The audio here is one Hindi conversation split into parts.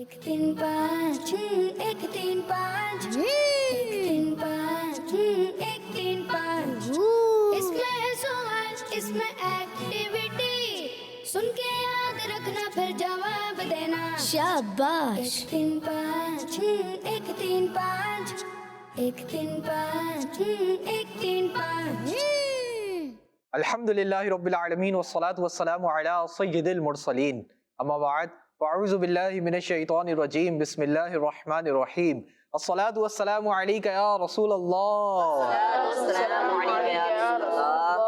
एक तीन पाँच एक तीन पाँच एक तीन पाँच एक तीन पाँच। इसमें है सवाल, इसमें एक्टिविटी, सुन के याद रखना फिर जवाब देना। शाबाश। एक तीन पाँच एक तीन पाँच एक तीन पाँच एक तीन पाँच। अल्हम्दुलिल्लाहि रब्बिल आलमीन वस्सलातु वस्सलामु अला सय्यिदिल मुरसलीन अम्मा बाद फ़अऊज़ु बिल्लाहि मिनश शैतानिर रजीम बिस्मिल्लाहिर रहमानिर रहीम अस्सलातु वस्सलामु अलैका या रसूलल्लाह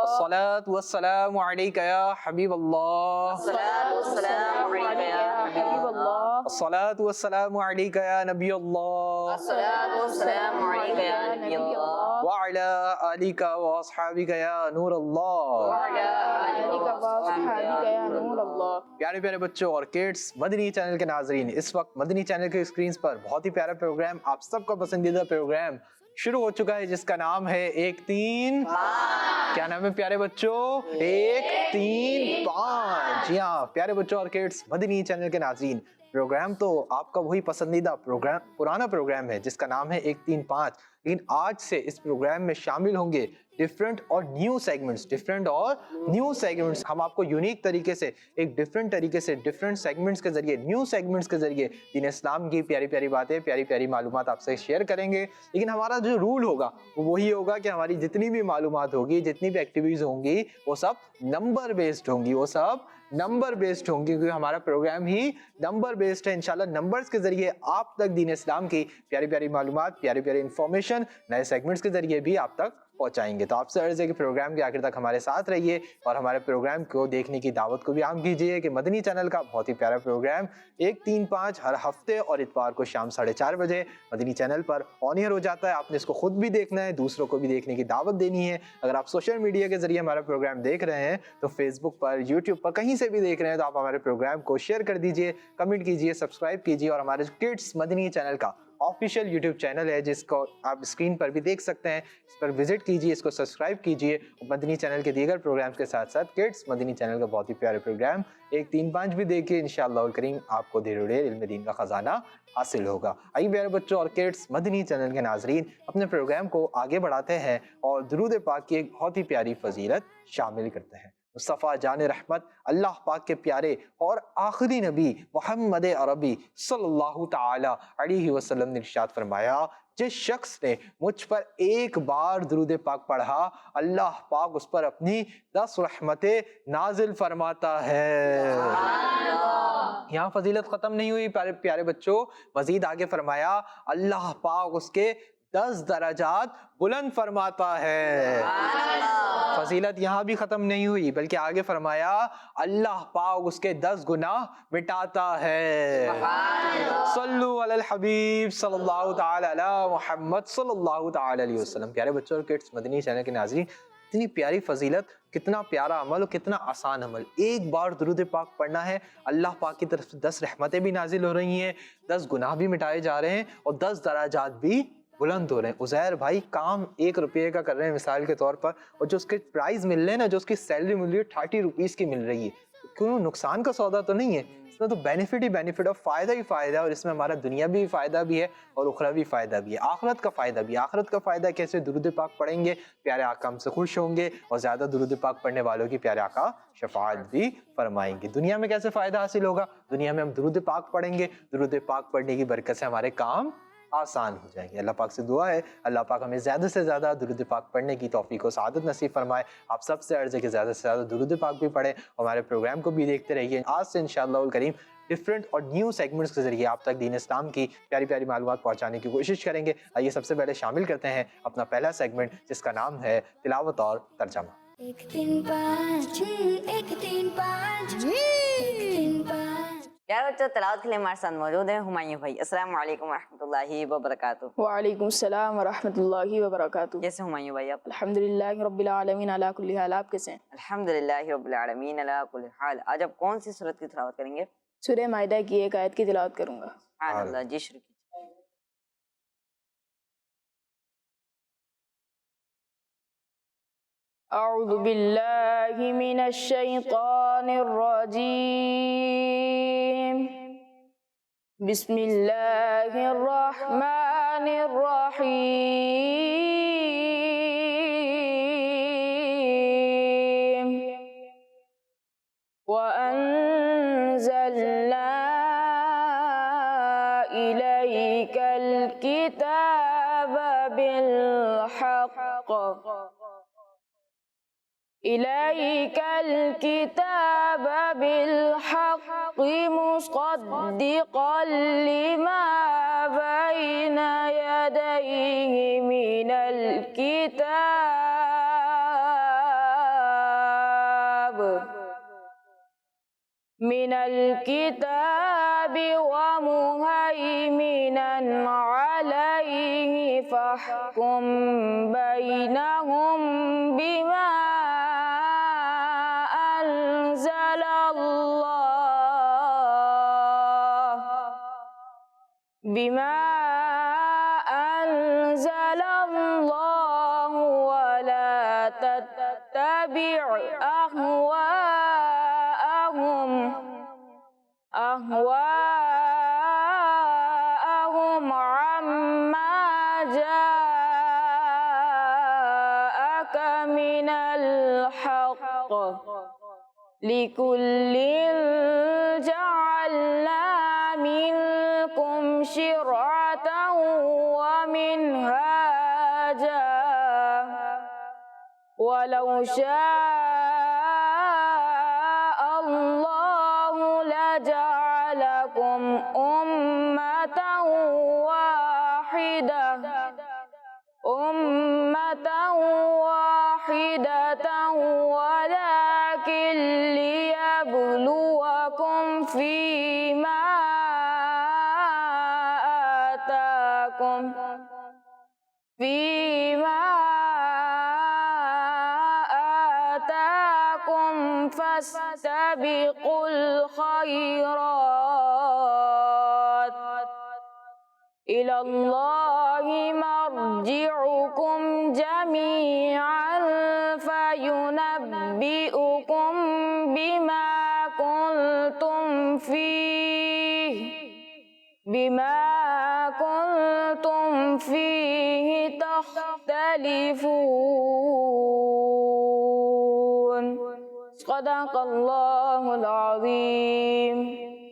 अस्सलातु वस्सलामु अलैका या हबीबल्लाह अस्सलातु वस्सलामु अलैका या नबीयल्लाह व अला आलिका व अस्हाबिका या नूरल्लाह। प्यारे प्यारे बच्चों और किड्स, मदनी चैनल के नाजरीन, इस वक्त मदनी चैनल के स्क्रीन पर बहुत ही प्यारा प्रोग्राम, आप सबका पसंदीदा प्रोग्राम शुरू हो चुका है जिसका नाम है एक तीन। क्या नाम है प्यारे बच्चों? एक तीन पाँच। जी हाँ प्यारे बच्चों और किड्स, मदनी चैनल के नाजरीन, प्रोग्राम तो आपका वही पसंदीदा प्रोग्राम, पुराना प्रोग्राम है जिसका नाम है एक तीन पाँच, लेकिन आज से इस प्रोग्राम में शामिल होंगे डिफरेंट और न्यू सेगमेंट्स। हम आपको यूनिक तरीके से, एक डिफरेंट तरीके से, डिफरेंट सेगमेंट्स के जरिए, न्यू सेगमेंट्स के जरिए दीन इस्लाम की प्यारी प्यारी बातें, प्यारी प्यारी मालूमात आपसे शेयर करेंगे। लेकिन हमारा जो रूल होगा वो वही होगा कि हमारी जितनी भी मालूमात होगी, जितनी भी एक्टिविटीज होंगी, वो सब नंबर बेस्ड होंगी, क्योंकि हमारा प्रोग्राम ही नंबर बेस्ड है। इंशाल्लाह नंबर्स के जरिए आप तक दीन इस्लाम की प्यारी प्यारी मालूमात, प्यारी प्यारी इंफॉर्मेशन नए सेगमेंट्स के जरिए भी आप तक पहुंचाएंगे। तो आपसे अर्ज है कि प्रोग्राम के आखिर तक हमारे साथ रहिए और हमारे प्रोग्राम को देखने की दावत को भी आम कीजिए कि मदनी चैनल का बहुत ही प्यारा प्रोग्राम एक तीन पाँच हर हफ्ते और इतवार को शाम 4:30 बजे मदनी चैनल पर ऑन एयर हो जाता है। आपने इसको खुद भी देखना है, दूसरों को भी देखने की दावत देनी है। अगर आप सोशल मीडिया के जरिए हमारा प्रोग्राम देख रहे हैं तो फेसबुक पर, यूट्यूब पर, कहीं से भी देख रहे हैं, तो आप हमारे प्रोग्राम को शेयर कर दीजिए, कमेंट कीजिए, सब्सक्राइब कीजिए। और हमारे किड्स मदनी चैनल का ऑफिशियल यूट्यूब चैनल है जिसको आप स्क्रीन पर भी देख सकते हैं, इस पर विजिट कीजिए, इसको सब्सक्राइब कीजिए। मदनी चैनल के दीगर प्रोग्राम्स के साथ साथ किड्स मदनी चैनल का बहुत ही प्यारे प्रोग्राम एक तीन पाँच भी देखिए। इंशाअल्लाह करीम आपको धीरे धीरे इल्म दीन का खजाना हासिल होगा। आइए प्यारे बच्चों और किड्स, मदनी चैनल के नाजरीन, अपने प्रोग्राम को आगे बढ़ाते हैं और दुरूद पाक की एक बहुत ही प्यारी फजीलत शामिल करते हैं। मुस्तफ़ा जान रहमत, अल्लाह पाक के प्यारे और आखिरी नबी मोहम्मद अरबी सल्लल्लाहु ताला अलैहि वसल्लम ने इरशाद फरमाया, जिस शख्स ने मुझ पर एक बार दुरूद पाक पढ़ा, अल्लाह पाक उस पर अपनी 10 रहमतें नाजिल फरमाता है। यहाँ फजीलत खत्म नहीं हुई प्यारे प्यारे बच्चों, मजीद आगे फरमाया अल्लाह पाक उसके 10 दराजात बुलंद फरमाता है। फजीलत यहाँ भी खत्म नहीं हुई, बल्कि आगे फरमाया अल्लाह पाक उसके 10 गुनाह मिटाता है। सल्लु अलल हबीब सल्लल्लाहु ताला अला मुहम्मद सल्लल्लाहु ताला अलैहि वसल्लम। प्यारे बच्चों और किड्स, मदनी चैनल के नाज़रीन, इतनी प्यारी फजीलत, कितना प्यारा अमल और कितना आसान अमल। एक बार दुरूद पाक पढ़ना है, अल्लाह पाक की तरफ से 10 रहमतें भी नाजिल हो रही हैं, 10 गुनाह भी मिटाए जा रहे हैं और 10 दराजात भी बुलंद हो रहे हैं। उज़ैर भाई काम 1 रुपये का कर रहे हैं मिसाल के तौर पर, और जो उसके प्राइस मिल रहे हैं ना, जो उसकी सैलरी मिल रही है 30 रुपीज़ की मिल रही है, क्यों नुकसान का सौदा तो नहीं है, इसमें तो बेनिफिट ही बेनिफिट और फ़ायदा ही फ़ायदा है। और इसमें हमारा दुनिया भी फ़ायदा भी है और उखरवी फ़ायदा भी है, आखिरत का फ़ायदा भी। आखिरत का फ़ायदा कैसे? दुरूद पाक पढ़ेंगे, प्यारे आका हमसे खुश होंगे और ज़्यादा दुरूद पाक पढ़ने वालों की प्यारे आका शफाअत भी फरमाएंगे। दुनिया में कैसे फ़ायदा हासिल होगा? दुनिया में हम दुरूद पाक पढ़ेंगे, दुरूद पाक पढ़ने की बरकत से हमारे काम आसान हो जाएंगे। अल्लाह पाक से दुआ है अल्लाह पाक हमें ज़्यादा से ज़्यादा दुरूद पाक पढ़ने की तौफीक और सआदत नसीब फरमाए। आप सबसे अर्ज़ है कि ज़्यादा से ज़्यादा दुरूद पाक भी पढ़ें, हमारे प्रोग्राम को भी देखते रहिए। आज से इंशाअल्लाह करीम डिफरेंट और न्यू सेगमेंट्स के जरिए आप तक दीन इस्लाम की प्यारी प्यारी मालूमात पहुँचाने की कोशिश करेंगे। आइए सबसे पहले शामिल करते हैं अपना पहला सेगमेंट जिसका नाम है तिलावत और तर्जमा। एक तीन पाँच एक तीन पाँच एक तीन पाँच। यार बच्चों, तिलावत के लिए हमारे साथ मौजूद है हुमायूं भाई। अस्सलाम वालेकुम रहमतुल्लाहि व बरकातुहू। वालेकुम सलाम व रहमतुल्लाहि व बरकातुहू। कैसे हुमायूं भाई आप? अल्हम्दुलिल्लाहि रब्बिल आलमीन अला कुल्ली हाल। आप कैसे हैं? अल्हम्दुलिल्लाहि रब्बिल आलमीन अला कुल्ली हाल। आज आप कौन सी सूरत की तिलावत करेंगे? सूरह माइदा की एक आयत की तिलावत करूंगा। सुभान अल्लाह, जी शुरू कीजिए। अऊज़ु बिल्लाहि मिनश शैतानिर रजीम। बिस्मिल्लाहिर्रहमानिर्रहीम वअन्ज़लना इलैकल किताब बिलहक़ इलैकल किताब बिलहक़ मुसद्दिक़ल लिमा बैन यदैहि मिनल किताब व मुहैमिनन अलैहि फहकुम बैनहुम बिमा अंज़लल्लाहु वला तत्तबि' अहवाअहुम अम्मा जाअक मिनल हक़ लिकुल्लिन जअलना मिनकुम शिरअतन व मिनहाजा वलौ शाअ अल्लाहु लजअलकुम उम्मतन वाहिदतन वलाकिन लियब्लुवकुम फीमा आताकुम फस्तबिकुल खैरात इलल्लाहि मर्जिउकुम जमीअन फयुनब्बिउकुम बिमा कुंतुम फीहि तख्तलिफून सदक़ल्लाहुल अज़ीम।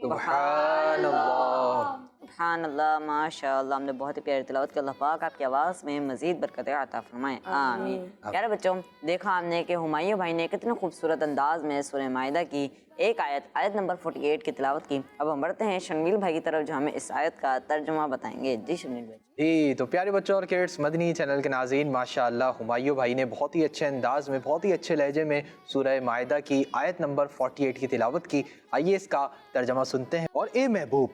सुभानअल्लाह। सुभानअल्लाह, माशाअल्लाह। हमने बहुत ही प्यारी तिलावत की। अल्लाह पाक आपकी आवाज़ में मज़ीद बरकत अता फरमाए, आमीन। प्यारे बच्चों, देखा हमने कि हुमायूं भाई ने कितने खूबसूरत अंदाज में सूरह माइदा की एक आयत नंबर 48 की तिलावत की। अब हम बढ़ते हैं शर्मील भाई की तरफ, जो हमें इस आयत का तर्जुमा बताएंगे। जी शर्मील भाई। जी, तो प्यारे बच्चों और किड्स मदनी चैनल के नाज़रीन, माशाअल्लाह हुमायूं भाई ने बहुत ही अच्छे अंदाज में, बहुत ही अच्छे लहजे में सूरह माइदा की आयत नंबर 48 की तिलावत की। आइए इसका तर्जुमा सुनते हैं। और ए महबूब,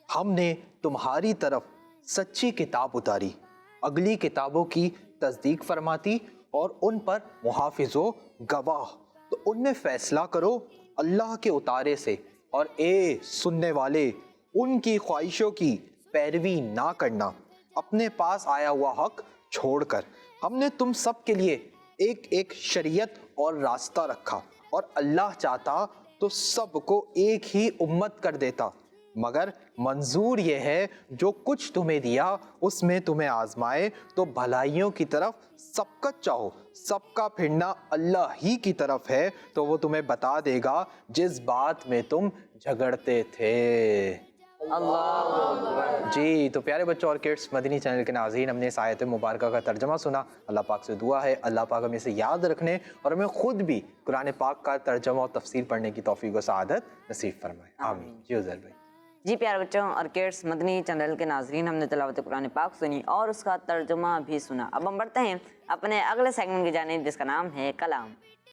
हमने तुम्हारी तरफ सच्ची किताब उतारी, अगली किताबों की तस्दीक फरमाती और उन पर मुहाफिजो गवाह, तो उनमें फैसला करो अल्लाह के उतारे से। और ए सुनने वाले, उनकी ख्वाहिशों की पैरवी ना करना, अपने पास आया हुआ हक छोड़कर। हमने तुम सब के लिए एक एक शरीयत और रास्ता रखा, और अल्लाह चाहता तो सबको एक ही उम्मत कर देता, मगर मंजूर ये है जो कुछ तुम्हें दिया उसमें तुम्हें आजमाए, तो भलाइयों की तरफ सबका चाहो, सबका फिरना अल्लाह ही की तरफ है, तो वो तुम्हें बता देगा जिस बात में तुम झगड़ते थे। अल्लाह। जी, तो प्यारे बच्चों और किड्स मदनी चैनल के नाज़रीन, हमने इस आयत मुबारका का तर्जमा सुना। अल्लाह पाक से दुआ है अल्लाह पाक हमें इसे याद रखने और हमें खुद भी कुरान पाक का तर्जमा और तफसीर पढ़ने की तौफीक और सआदत नसीब फरमाए, आमीन। जी उज़ैर भाई। जी प्यारे बच्चों और किड्स मदनी चैनल के नाजरीन, हमने तिलावत कुरान पाक सुनी और उसका तर्जुमा भी सुना। अब हम बढ़ते हैं अपने अगले सेगमेंट की जानिब, जिसका नाम है कलाम।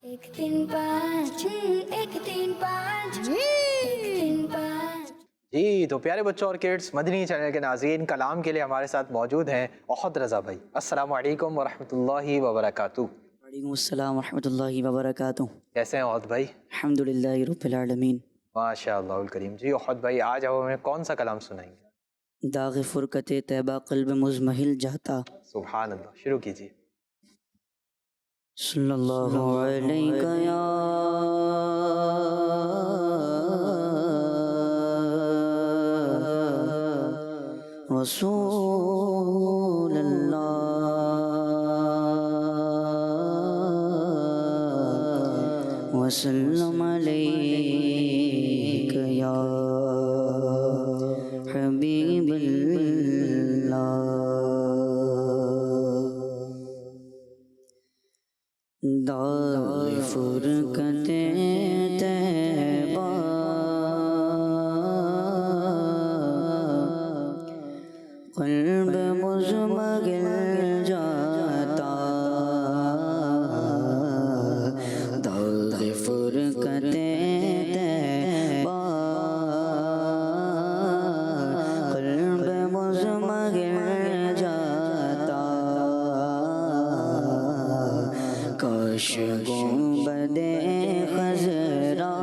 1 3 5 1 3 5 1 3 5। जी, तो प्यारे बच्चों और किड्स मदनी चैनल के नाज़रीन, कलाम के लिए हमारे साथ मौजूद हैं ओहद रज़ा भाई। अस्सलाम वालेकुम व रहमतुल्लाहि व बरकातुहू। वालेकुम अस्सलाम व रहमतुल्लाहि व बरकातुहू। कैसे हैं ओहद भाई? अल्हम्दुलिल्लाहि रब्बिल आलमीन। माशाअल्लाहुल करीम। जी ओहद भाई, आज आप हमें कौन सा कलाम सुनाएंगे? दाग़ फ़ुरक़त तैबा क़ल्ब मुज़महिल जाता। सुभान अल्लाह, शुरू कीजिए। सल्लल्लाहु अलैका या रसूल अल्लाह वसल्लम अलैका या हबीबल्लाह। दाग फुरकते तैबा क़ल्ब मुज़मगिल जाता, दाग फुरकते तैबा क़ल्ब मुज़मगिल जाता। काश गुंबदे खज़रा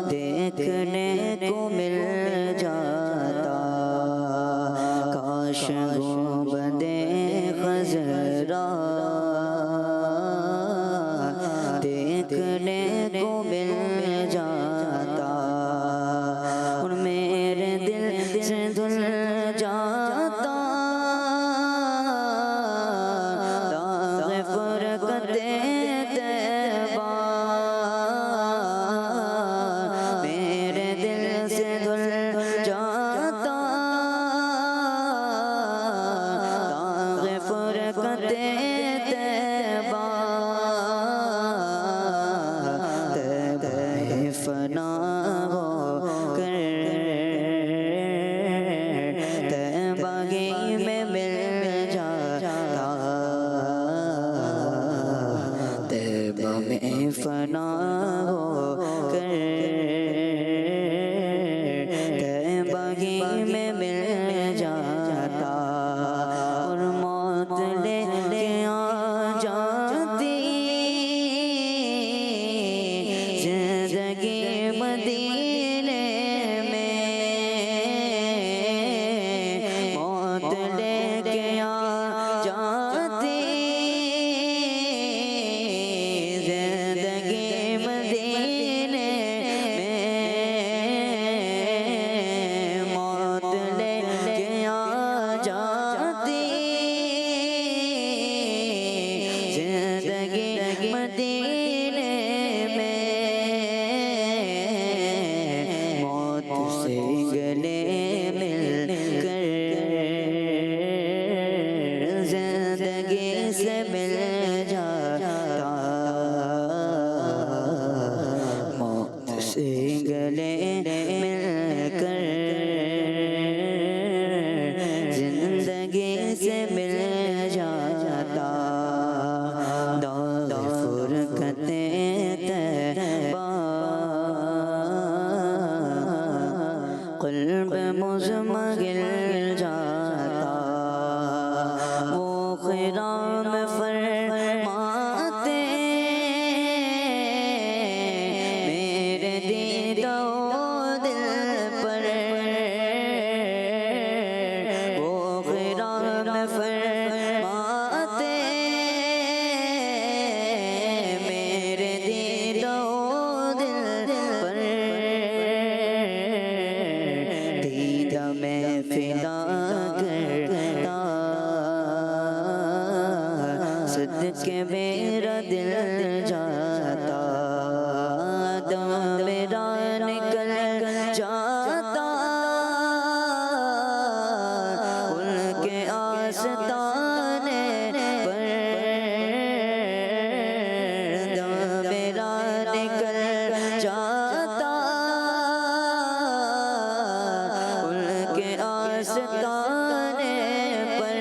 देखने को मिल जाता, काश गुंबदे खज़रा देखने को मिल जाता। और मेरे दिल से धुल जाता दाग फुरकते तैबा, मेरे दिल से धुल जाता दाग फुरकते तैबा। तैबा फना हो कर तैबा में मिल जाता, तैबा में फना हो कर तैबा में मिल जाता। और मौत लेके आ जाती जिंदगी मदीने में, मौत लेके आ जाती जिंदगी मदीने में, मौत लेके आ जाती जिंदगी मदीने में। मौत से गले मिलकर जिंदगी से मिल जाता, मौत से गले मिलकर जिंदगी से मिल जाता। दाग फुरकते तैबा क़ल्ब मुज़मगिल जाता। वो ख़िराम फरमाते मेरे दीदा दिल पर, वो ख़िराम फरमाते मेरे दीदा दिल पर। दीदा में फिदा करता सदके मेरा दिल जाता, दम मेरा निकल जाता उनके आस्ताने पर। दम मेरा निकल जाता उनके आस्ताने पर।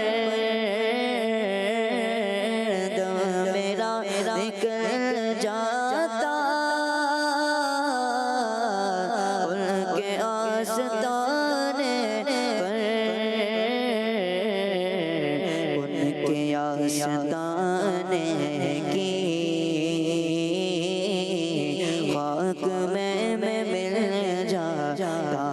दम मेरा निकल जाता उनके आस्ताने पर, उनके आस्ताने की खाक में मिल जाता,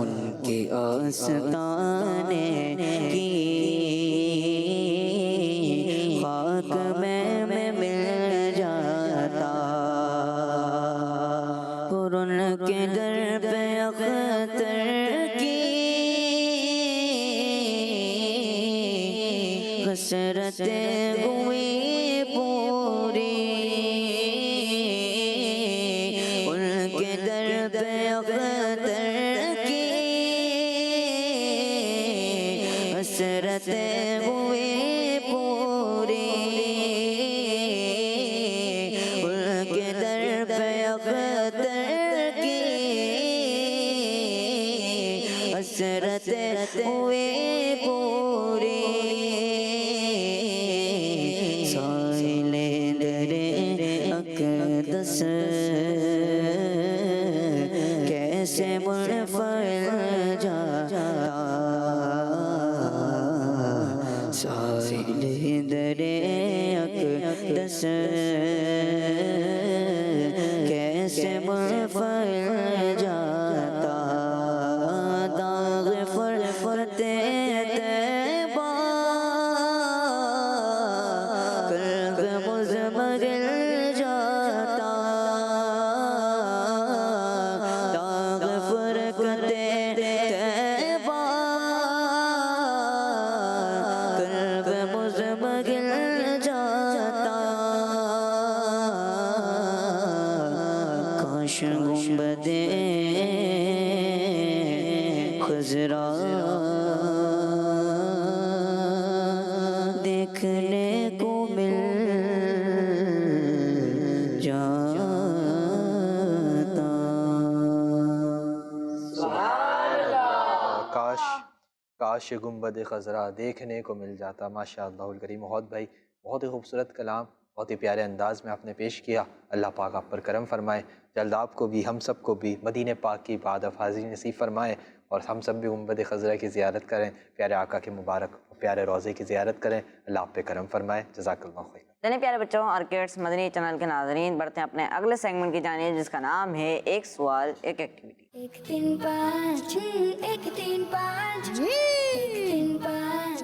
उनके आस्ताने की खाक में मिल जाता। और उनके दर पे अख्तर की हसरतें हुई पूरी, उनके दर पे अख्तर की हसरतें हुई पूरी, उनके दर पे अख्तर की हसरतें हुई पूरी। साइले दरे अक़दस कैसे मुनफ़िर जाता, साइले दरे अक़दस कैसे मुनफ़िर जाता, दाग़ फ़रक़ते तैबा कल्ब मुज़मगिल जाता, दाग़ फ़रक़ते तैबा कल्ब मुज़मगिल जाता। काश गुंबदे ख़ज़रा देखने को मिल जाता। काश काश ये गुंबद ख़ज़रा देखने को मिल जाता। माशाअल्लाहुल करीम। बहुत भाई बहुत ही खूबसूरत कलाम, बहुत ही प्यारे अंदाज में आपने पेश किया। अल्लाह पाक आप पर करम फरमाए, जल्द आपको भी हम सब को भी मदीने पाक की बाद हाज़िरी नसीब फरमाए और हम सब भी गुंबद ख़ज़रा की ज़ियारत करें, प्यारे आका के मुबारक प्यारे रोज़े की ज़ियारत करें। अल्लाह आप पे करम फरमाए। जज़ाकल्लाहु खैर। चलिए प्यारे बच्चों और किड्स, मदनी चैनल के नाज़रीन, बढ़ते हैं अपने अगले सेगमेंट की जानिब जिसका नाम है एक सवाल एक एक्टिविटी। एक तीन पाँच, एक तीन पाँच, एक तीन पाँच।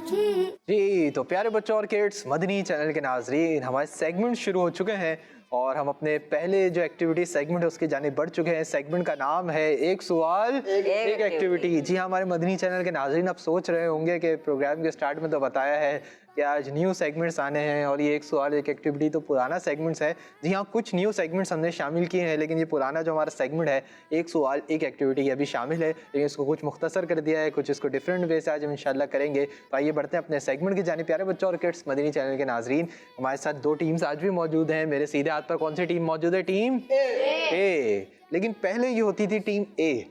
जी तो प्यारे बच्चों और किड्स, मदनी चैनल के नाज़रीन, हमारे सेगमेंट शुरू हो चुके हैं और हम अपने पहले जो एक्टिविटी सेगमेंट है उसकी जानिब बढ़ चुके हैं। सेगमेंट का नाम है एक सवाल एक एक्टिविटी। जी हाँ, हमारे मदनी चैनल के नाज़रीन अब सोच रहे होंगे कि प्रोग्राम के स्टार्ट में तो बताया है कि आज न्यू सेगमेंट्स आने हैं और ये एक सवाल एक एक्टिविटी तो पुराना सेगमेंट्स है। जी हाँ, कुछ न्यू सेगमेंट्स हमने शामिल किए हैं, लेकिन ये पुराना जो हमारा सेगमेंट है एक सवाल एक एक्टिविटी अभी शामिल है, लेकिन इसको कुछ मुख्तसर कर दिया है, कुछ इसको डिफरेंट वे से आज हम इंशाल्लाह करेंगे। तो आइए बढ़ते हैं अपने सेगमेंट की जानिब। प्यारे बच्चों और किड्स, मदनी चैनल के नाज़रीन, हमारे साथ दो टीम्स आज भी मौजूद हैं। मेरे सीधे हाथ पर कौन सी टीम मौजूद है? टीम ए। लेकिन पहले ये होती थी टीम ए।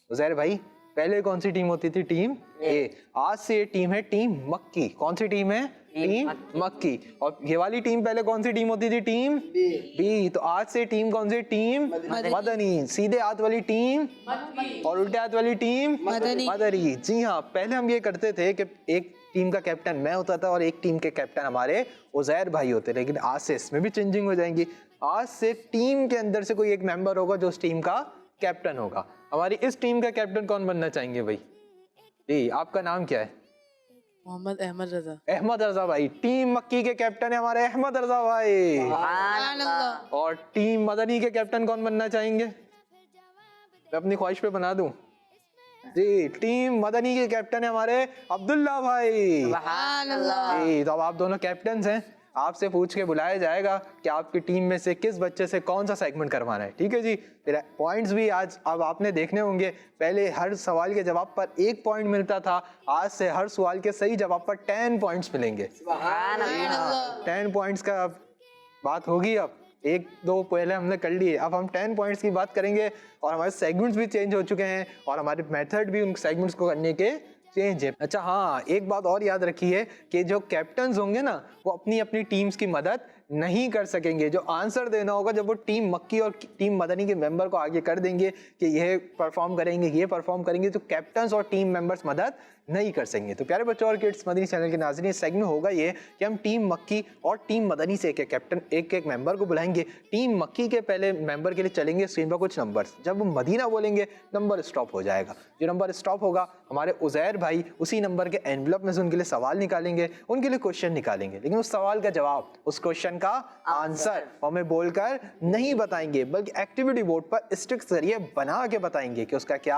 उज़ैर भाई, पहले कौन सी टीम होती थी? टीम ए। आज से ये टीम है टीम मक्की। कौन सी टीम है? टीम मक्की। और ये वाली टीम पहले कौन सी टीम होती थी? Team B. तो आज से टीम कौन सी? टीम मदनी। सीधे हाथ वाली टीम और उल्टे हाथ वाली टीम मदनी। जी हाँ, पहले हम ये करते थे कि एक टीम का कैप्टन मैं होता था और एक टीम के कैप्टन हमारे उज़ैर भाई होते, लेकिन आज से इसमें भी चेंजिंग हो जाएंगी। आज से टीम के अंदर से कोई एक मेंबर होगा जो उस टीम का कैप्टन होगा। हमारी इस टीम का कैप्टन कौन बनना चाहेंगे भाई? जी, आपका नाम क्या है? मोहम्मद अहमद रजा। अहमद रजा भाई। टीम मक्की के कैप्टन है हमारे अहमद रजा भाई। और टीम मदनी के कैप्टन कौन बनना चाहेंगे? मैं अपनी ख्वाहिश पे बना दूं। जी, टीम मदनी के कैप्टन है हमारे अब्दुल्ला भाई। जी, तो अब आप दोनों कैप्टन हैं, आपसे पूछ के बुलाया जाएगा कि आपकी टीम में से किस बच्चे से कौन सा सेगमेंट करवाना है। ठीक है जी। फिर पॉइंट्स भी आज अब आपने देखने होंगे। पहले हर सवाल के जवाब पर 1 पॉइंट मिलता था, आज से हर सवाल के सही जवाब पर 10 पॉइंट्स मिलेंगे। 10 पॉइंट्स का बात होगी। अब 1-2 पहले हमने कर लिए, अब हम 10 पॉइंट्स की बात करेंगे। और हमारे सेगमेंट्स भी चेंज हो चुके हैं और हमारे मेथड भी उन सेगमेंट्स को करने के चेंज है। अच्छा हाँ, एक बात और याद रखिए कि जो कैप्टन्स होंगे ना, वो अपनी अपनी टीम्स की मदद नहीं कर सकेंगे। जो आंसर देना होगा जब वो टीम मक्की और टीम मदनी के मेंबर को आगे कर देंगे कि यह परफॉर्म करेंगे, ये परफॉर्म करेंगे, तो कैप्टन्स और टीम मेंबर्स मदद नहीं कर सकेंगे। तो प्यारे बच्चों और किड्स, मदनी चैनल के नाज़रीन, सेगमेंट होगा ये कि हम टीम मक्की और टीम मदनी से एक कैप्टन एक मेंबर को बुलाएंगे। टीम मक्की के पहले मेंबर के लिए चलेंगे स्क्रीन पर कुछ नंबर्स। जब हम मदीना बोलेंगे नंबर स्टॉप हो जाएगा। जो नंबर स्टॉप होगा हमारे उज़ैर भाई उसी नंबर के एनवलप में से उनके लिए सवाल निकालेंगे, उनके लिए क्वेश्चन निकालेंगे, लेकिन उस सवाल का जवाब, उस क्वेश्चन क्वेश्चन का आंसर और हमें बोलकर नहीं बताएंगे बल्कि एक्टिविटी बोर्ड पर स्टिक्स जरिए बना के बताएंगे कि उसका क्या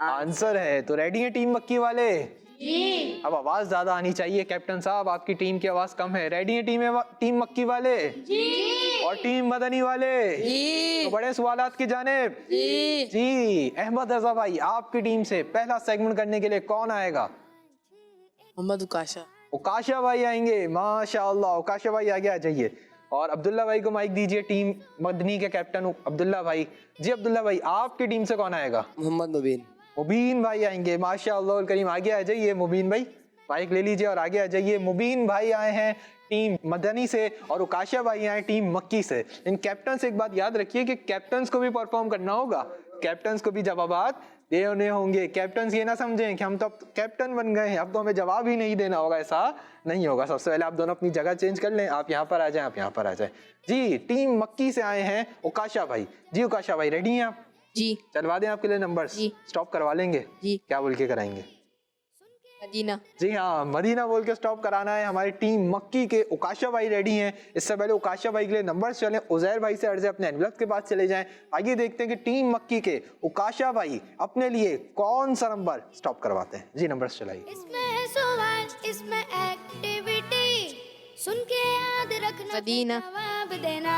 आंसर है। तो रेडी है टीम मक्की वाले? जी। अब आवाज ज्यादा आनी चाहिए कैप्टन साहब, आपकी टीम की आवाज कम है। रेडी है टीम मक्की वाले? जी। और टीम मदनी वाले? जी। तो बड़े सवालात की जानिब? जी। जी। अहमद रजा भाई, आपकी टीम से पहला सेगमेंट करने के लिए कौन आएगा? मोहम्मद उकाशा। उकाशा भाई आएंगे, माशाअल्लाह। उकाशा भाई आगे आ जाइए और अब्दुल्ला भाई को माइक दीजिए, टीम मदनी के कैप्टन अब्दुल्ला भाई। जी अब्दुल्ला भाई, आपकी टीम से कौन आएगा? मोहम्मद मुबीन। मुबीन भाई आएंगे, माशाअल्लाह करीम। आगे आ जाइए मुबीन भाई, माइक ले लीजिए और आगे आ जाइए। मुबीन भाई आए हैं टीम मदनी से और उकाशा भाई आए टीम मक्की से। इन कैप्टन से एक बात याद रखिए कि कैप्टन्स को भी परफॉर्म करना होगा, कैप्टन्स को भी जवाबात देने होंगे। कैप्टन्स ये ना समझें कि हम तो अब कैप्टन बन गए हैं, अब तो हमें जवाब ही नहीं देना होगा, ऐसा नहीं होगा। सबसे पहले आप दोनों अपनी जगह चेंज कर लें, आप यहाँ पर आ जाएं, आप यहाँ पर आ जाएं। जी टीम मक्की से आए हैं उकाशा भाई। जी उकाशा भाई रेडी हैं आप? जी। चलवा दें आपके लिए नंबर्स? जी। स्टॉप करवा लेंगे? जी। क्या बोल के कराएंगे? मदीना। जी हाँ, मदीना बोल के स्टॉप कराना है। हमारी टीम मक्की के उकाशा भाई रेडी हैं। इससे पहले उकाशा भाई के लिए नंबर्स चलें, उजैर भाई से अर्ज है अपने एनवलप के पास चले जाएं। आइए देखते हैं कि टीम मक्की के उकाशा भाई अपने लिए कौन सा नंबर स्टॉप करवाते हैं। जी नंबर्स चलाइए। इसमें है सवाल, इसमें एक्टिविटी, सुन के याद रखना, मदीना। जवाब देना।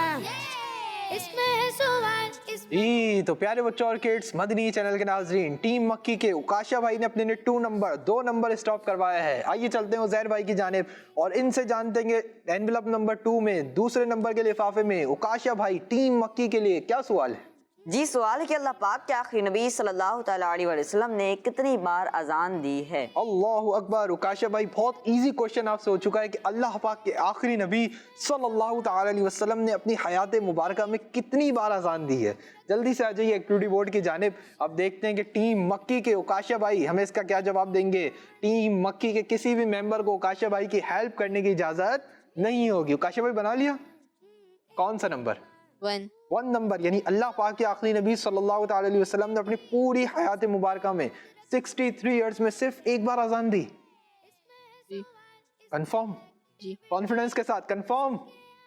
इसमें है सवाल, इसमें जी तो प्यारे बच्चों और किड्स, मदनी चैनल के नाजरीन, टीम मक्की के उकाशा भाई ने अपने लिए 2 नंबर स्टॉप करवाया है। आइए चलते हैं उजैर भाई की जानिब और इनसे जानते हैं एनवेलप नंबर 2 में दूसरे नंबर के लिफाफे में उकाशा भाई टीम मक्की के लिए क्या सवाल है। जी सवाल है कि अल्लाह पाक के आखिरी नबी सल्लल्लाहु तआला अलैहि वसल्लम ने कितनी बार अजान दी है? अल्लाहु अकबर। उकाशा भाई बहुत इजी क्वेश्चन आपसे हो चुका है कि अल्लाह पाक के आखिरी नबी सल्लल्लाहु तआला अलैहि वसल्लम ने अपनी हयात मुबारका में कितनी बार अजान दी है। जल्दी से आ जाइए एक्टिविटी बोर्ड की जानिब। अब देखते हैं कि टीम मक्की के उकाशा भाई हमें इसका क्या जवाब देंगे। टीम मक्की के किसी भी मेंबर को उकाशा भाई की हेल्प करने की इजाजत नहीं होगी। उकाशा भाई बना लिया? कौन सा नंबर? 1 नंबर, यानी अल्लाह पाक के आखिरी नबी सल्लल्लाहु तआला अलैहि वसल्लम ने अपनी पूरी हयात मुबारका में 63 इयर्स में सिर्फ एक बार अजान दी। कंफर्म? जी। कॉन्फिडेंस के साथ कंफर्म?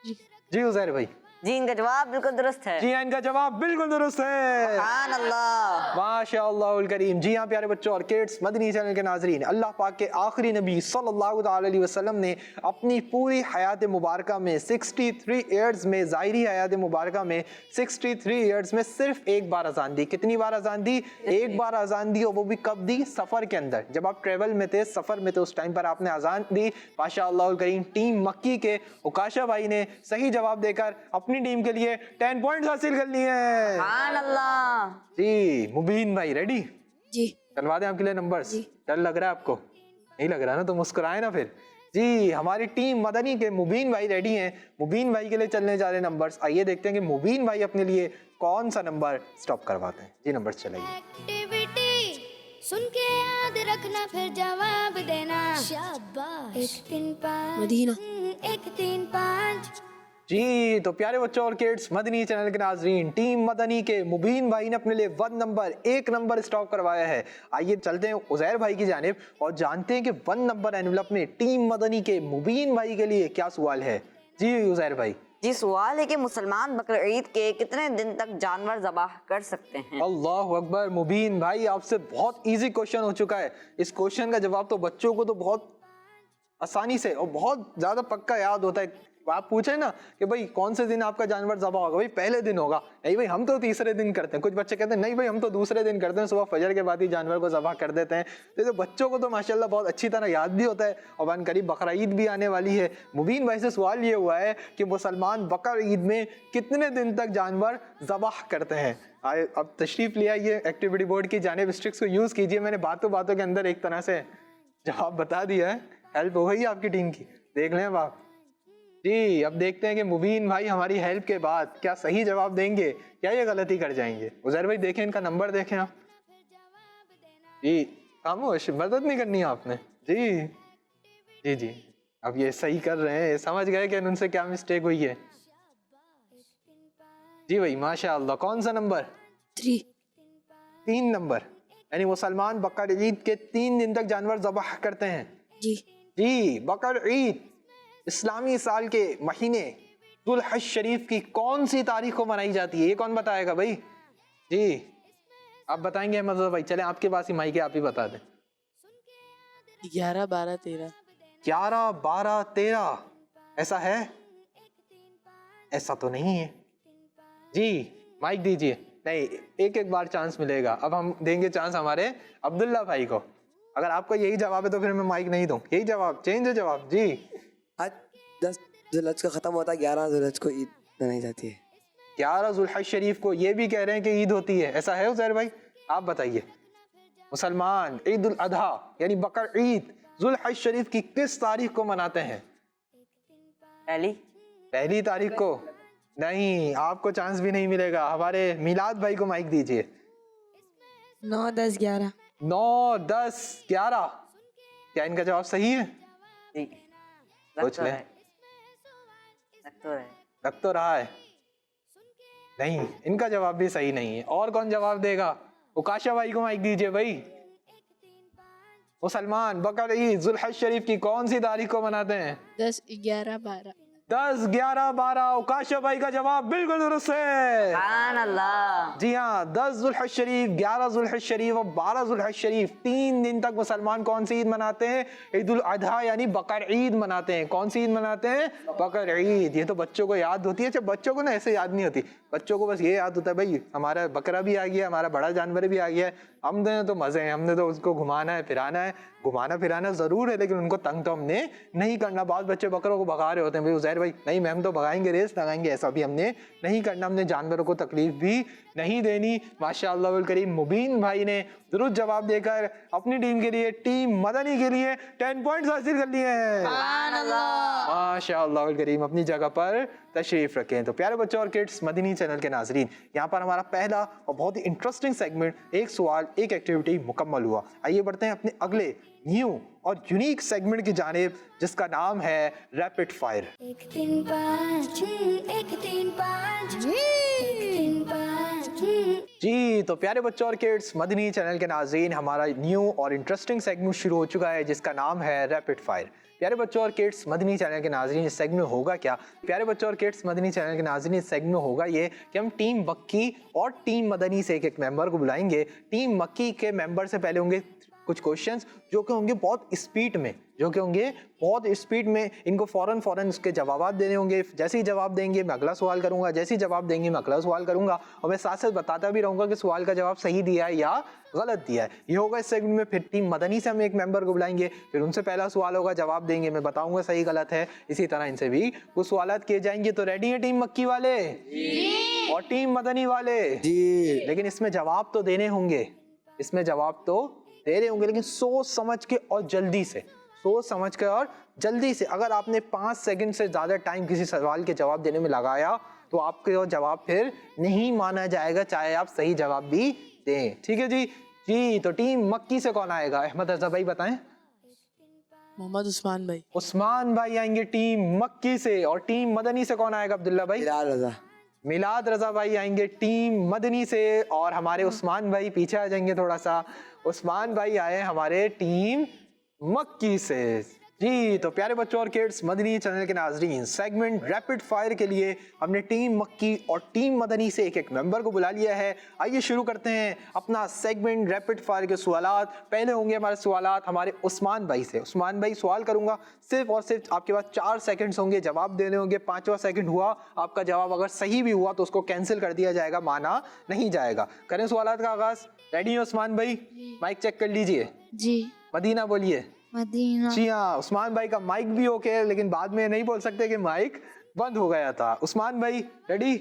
जी। जी उजैर भाई? जी इनका जवाब बिल्कुल दुरुस्त है। जी हाँ, इनका जवाब बिल्कुल दुरुस्त है। सुभान अल्लाह। माशाअल्लाहुल करीम। जी हाँ प्यारे बच्चों और किड्स, मदनी चैनल के नाजरीन, अल्लाह पाक के आखिरी नबी सल्लल्लाहु तआला अलैहि वसल्लम ने अपनी पूरी हयात मुबारका में 63 इयर्स में, ज़ाहिरी हयात मुबारका में 63 इयर्स में सिर्फ एक बार अजान दी। कितनी बार अजान दी? एक बार अजान दी, और वो भी कब दी? सफ़र के अंदर, जब आप ट्रेवल में थे, सफ़र में थे, उस टाइम पर आपने अजान दी। माशाअल्लाहुल करीम। टीम मक्की के उकाशा भाई ने सही जवाब देकर अपनी टीम के लिए 10 पॉइंट्स हासिल कर लिए हैं। सुभान अल्लाह। जी मुबीन भाई रेडी? जी। चलवा दें आपके लिए नंबर्स? डर लग रहा है आपको? नहीं लग रहा ना, तो मुस्कुराए ना फिर। जी हमारी टीम मदनी के मुबीन भाई रेडी हैं। मुबीन भाई के लिए चलने जा रहे नंबर्स। आइए देखते हैं कि मुबीन भाई अपने लिए कौन सा नंबर स्टॉप करवाते हैं। जी नंबर्स चलाइए। एक्टिविटी, सुन के याद रखना, फिर जवाब देना। शाबाश। 1 3 5 मदीना। 1 3 5। जी तो प्यारे बच्चों और किड्स, मदनी चैनल के नाजरीन, टीम मदनी के मुबीन भाई ने अपने लिए 1 नंबर स्टॉप करवाया है। आइए चलते हैं उजैर भाई की जानिब और जानते हैं कि 1 नंबर एनवेलप में टीम मदनी के मुबीन भाई के लिए क्या सवाल है। जी उजैर भाई? जी सवाल है कि मुसलमान बकर ईद के कितने दिन तक जानवर ज़बाह कर सकते हैं? अल्लाह अकबर। मुबीन भाई आपसे बहुत इजी क्वेश्चन हो चुका है। इस क्वेश्चन का जवाब तो बच्चों को तो बहुत आसानी से और बहुत ज्यादा पक्का याद होता है। आप पूछे ना कि भाई कौन से दिन आपका जानवर ज़बा होगा, भाई पहले दिन होगा। नहीं भाई हम तो तीसरे दिन करते हैं। कुछ बच्चे कहते हैं नहीं भाई हम तो दूसरे दिन करते हैं, सुबह फजर के बाद ही जानवर को ज़बा कर देते हैं। तो बच्चों को तो माशाल्लाह बहुत अच्छी तरह याद भी होता है। और वन करीब बकरा ईद भी आने वाली है। मुबीन भाई से सवाल ये हुआ है कि मुसलमान बकर ईद में कितने दिन तक जानवर ज़बाह करते हैं। आए अब तशरीफ ले आइए एक्टिविटी बोर्ड की जानिब, स्ट्रिक्स को यूज़ कीजिए। मैंने बातों बातों के अंदर एक तरह से जवाब बता दिया है, हेल्प हो गई आपकी टीम की, देख लें अब आप। जी अब देखते हैं कि मुबीन भाई हमारी हेल्प के बाद क्या सही जवाब देंगे, क्या ये गलती कर जाएंगे। उजैर भाई देखें, इनका नंबर देखें आप। जी खामोश, मदद नहीं करनी आपने। जी जी जी अब ये सही कर रहे हैं, समझ गए कि उनसे क्या मिस्टेक हुई है। जी भाई माशाअल्लाह। कौन सा नंबर? 3 नंबर, यानी मुसलमान बकर ईद के 3 दिन तक जानवर ज़बाह करते हैं। जी। जी बकर ईद इस्लामी साल के महीने जुल हज शरीफ की कौन सी तारीख को मनाई जाती है? ये कौन बताएगा भाई? जी आप बताएंगे अहमद रजा भाई? चले आपके पास ही माइक है, आप ही बता दें। 11, 12, 13। 11, 12, 13 ऐसा है? ऐसा तो नहीं है जी। माइक दीजिए। नहीं, एक एक बार चांस मिलेगा। अब हम देंगे चांस हमारे अब्दुल्ला भाई को। अगर आपका यही जवाब है तो फिर मैं माइक नहीं दूं। यही जवाब, चेंज है जवाब जी। आज 10 जुलहज का खत्म होता है, 11 जुलहज को ईद मनाई जाती है। 11 जुल्हज शरीफ को ये भी कह रहे हैं कि ईद होती है, ऐसा है उजैर भाई? आप बताइए। मुसलमान ईद उल अधा यानी बकर ईद जुल्हज शरीफ की किस तारीख को मनाते हैं? पहली तारीख को? नहीं, आपको चांस भी नहीं मिलेगा। हमारे मिलाद भाई को माइक दीजिए। 9, 10, 11। 9, 10, 11 क्या इनका जवाब सही है? सोच ले। लग तो रहा है। नहीं, इनका जवाब भी सही नहीं है। और कौन जवाब देगा? उकाशा भाई को माइक दीजिए भाई। मुसलमान बकर ईद जुल्हज शरीफ की कौन सी तारीख को मनाते हैं? 10, 11, 12। 10, 11, 12 उकाशा भाई का जवाब बिल्कुल दुरुस्त है। सुभान अल्लाह। जी हाँ, 10 जुल्हज शरीफ, 11 जुल्हज शरीफ और 12 जुल्हज शरीफ 3 दिन तक मुसलमान कौन सी ईद मनाते हैं? ईद उल अधा यानी बकर ईद मनाते हैं। कौन सी ईद मनाते हैं? बकर ईद। ये तो बच्चों को याद होती है। अच्छा, बच्चों को ना ऐसे याद नहीं होती। बच्चों को बस ये याद होता है भाई हमारा बकरा भी आ गया, हमारा बड़ा जानवर भी आ गया है, हमने तो मजे हैं, हमने तो उसको घुमाना है फिराना है। घुमाना फिराना जरूर है लेकिन उनको तंग तो हमने नहीं करना। बाद बच्चे बकरों को भगा रहे होते हैं, भाई उजैर भाई नहीं मैम तो भगाएंगे, रेस लगाएंगे, ऐसा भी हमने नहीं करना। हमने जानवरों को तकलीफ भी नहीं देनी। माशाअल्लाह वल करीम मुबीन भाई ने दुरुस्त जवाब देकर अपनी टीम के लिए, टीम मदनी के लिए 10 पॉइंट्स हासिल कर लिए हैं। माशाअल्लाह वल करीम अपनी जगह पर तशरीफ रखें। तो प्यारे बच्चों और किड्स, मदनी चैनल के नाजरीन, यहाँ पर हमारा पहला और बहुत ही इंटरेस्टिंग सेगमेंट एक सवाल एक एक्टिविटी मुकम्मल हुआ। आइए बढ़ते हैं अपने अगले न्यू और यूनिक सेगमेंट की जानिब जिसका नाम है रैपिड फायर। 1 3 5 1 3 5 1 3 5 जी तो प्यारे बच्चों और किड्स, मदनी चैनल के नाज़रीन, हमारा न्यू और इंटरेस्टिंग सेगमेंट शुरू हो चुका है जिसका नाम है रैपिड फायर। प्यारे बच्चों और किड्स, मदनी चैनल के नाज़रीन, इस सेगमेंट में होगा क्या? प्यारे बच्चों और किड्स, मदनी चैनल के नाज़रीन, इस सेगमेंट में होगा ये कि हम टीम मक्की और टीम मदनी से एक एक मेंबर को बुलाएंगे। टीम मक्की के मेंबर से पहले होंगे कुछ क्वेश्चंस जो कि होंगे बहुत स्पीड में, इनको फौरन उसके जवाब देने होंगे। जैसे ही जवाब देंगे मैं अगला सवाल करूंगा, जैसे ही जवाब देंगे मैं अगला सवाल करूंगा और मैं साथ साथ बताता भी रहूंगा कि सवाल का जवाब सही दिया है या गलत दिया है। ये होगा इस सेगमेंट में। फिर टीम मदनी से हम एक मेंबर को बुलाएंगे, फिर उनसे पहला सवाल होगा, जवाब देंगे, मैं बताऊंगा सही गलत है। इसी तरह इनसे भी कुछ सवाल किए जाएंगे। तो रेडी है टीम मक्की वाले जी। और टीम मदनी वाले जी। लेकिन इसमें जवाब तो देने होंगे, लेकिन सोच समझ के और जल्दी से। अगर आपने 5 सेकंड से ज्यादा टाइम किसी सवाल के जवाब देने में लगाया तो आपके जवाब फिर नहीं माना जाएगा, चाहे आप सही जवाब भी दें। ठीक है जी। तो टीम मक्की से कौन आएगा? अहमद रजा भाई बताएं। मोहम्मद उस्मान भाई। उस्मान भाई आएंगे टीम मक्की से। और टीम मदनी से कौन आएगा अब्दुल्ला भाई? मिलाद रजा भाई आएंगे टीम मदनी से। और हमारे उस्मान भाई पीछे आ जाएंगे थोड़ा सा, उस्मान भाई आए हमारे टीम मक्की से। जी तो प्यारे बच्चों और किड्स, मदनी चैनल के नाजरीन, सेगमेंट रैपिड फायर के लिए हमने टीम मक्की और टीम मदनी से एक एक मेंबर को बुला लिया है। आइए शुरू करते हैं अपना सेगमेंट रैपिड फायर के सवालात। पहले होंगे हमारे सवालात हमारे उस्मान भाई से। उस्मान भाई सवाल करूंगा, सिर्फ और सिर्फ आपके पास 4 सेकंड्स होंगे, जवाब देने होंगे। 5वां सेकंड हुआ आपका जवाब अगर सही भी हुआ तो उसको कैंसिल कर दिया जाएगा, माना नहीं जाएगा। करें सवालात का आगाज। रेडी है उस्मान भाई? माइक चेक कर लीजिए जी। मदीना बोलिए। मदीना। जी हाँ, उस्मान भाई का माइक भी ओके है लेकिन बाद में नहीं बोल सकते कि माइक बंद हो गया था। उस्मान भाई रेडी?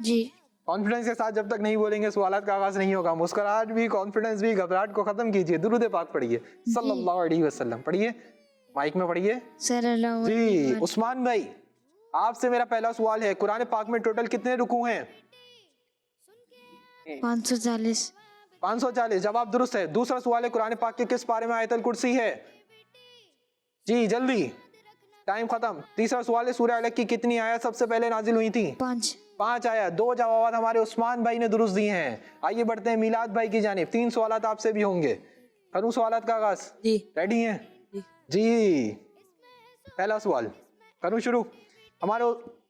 जी। कॉन्फिडेंस के साथ जब तक नहीं बोलेंगे सवालात का आगाज नहीं होगा। मुस्कुराहट भी, कॉन्फिडेंस भी, घबराहट को खत्म कीजिए। दुरूद पाक पढ़िए सल्लल्लाहु अलैहि वसल्लम, पढ़िए माइक में पढ़िए। जी उस्मान भाई, आपसे मेरा पहला सवाल है, कुरान पाक में टोटल कितने रुकू हैं? 540। 540 जवाब दुरुस्त है। दूसरा सवाल है, कुरान पाक के किस पारे में आयतल कुर्सी है? जी जल्दी, टाइम खत्म। तीसरा सवाल है, सूरह अलग की कितनी आयत सबसे पहले नाजिल हुई थी? 5 आयत। 2 जवाब हमारे उस्मान भाई ने दुरुस्त दिए हैं। आइए बढ़ते हैं मिलाद भाई की जानिब। 3 सवाल आपसे भी होंगे। करूं सवाल का आगाज? जी। रेडी हैं? जी। पहला सवाल करूं शुरू। हमारे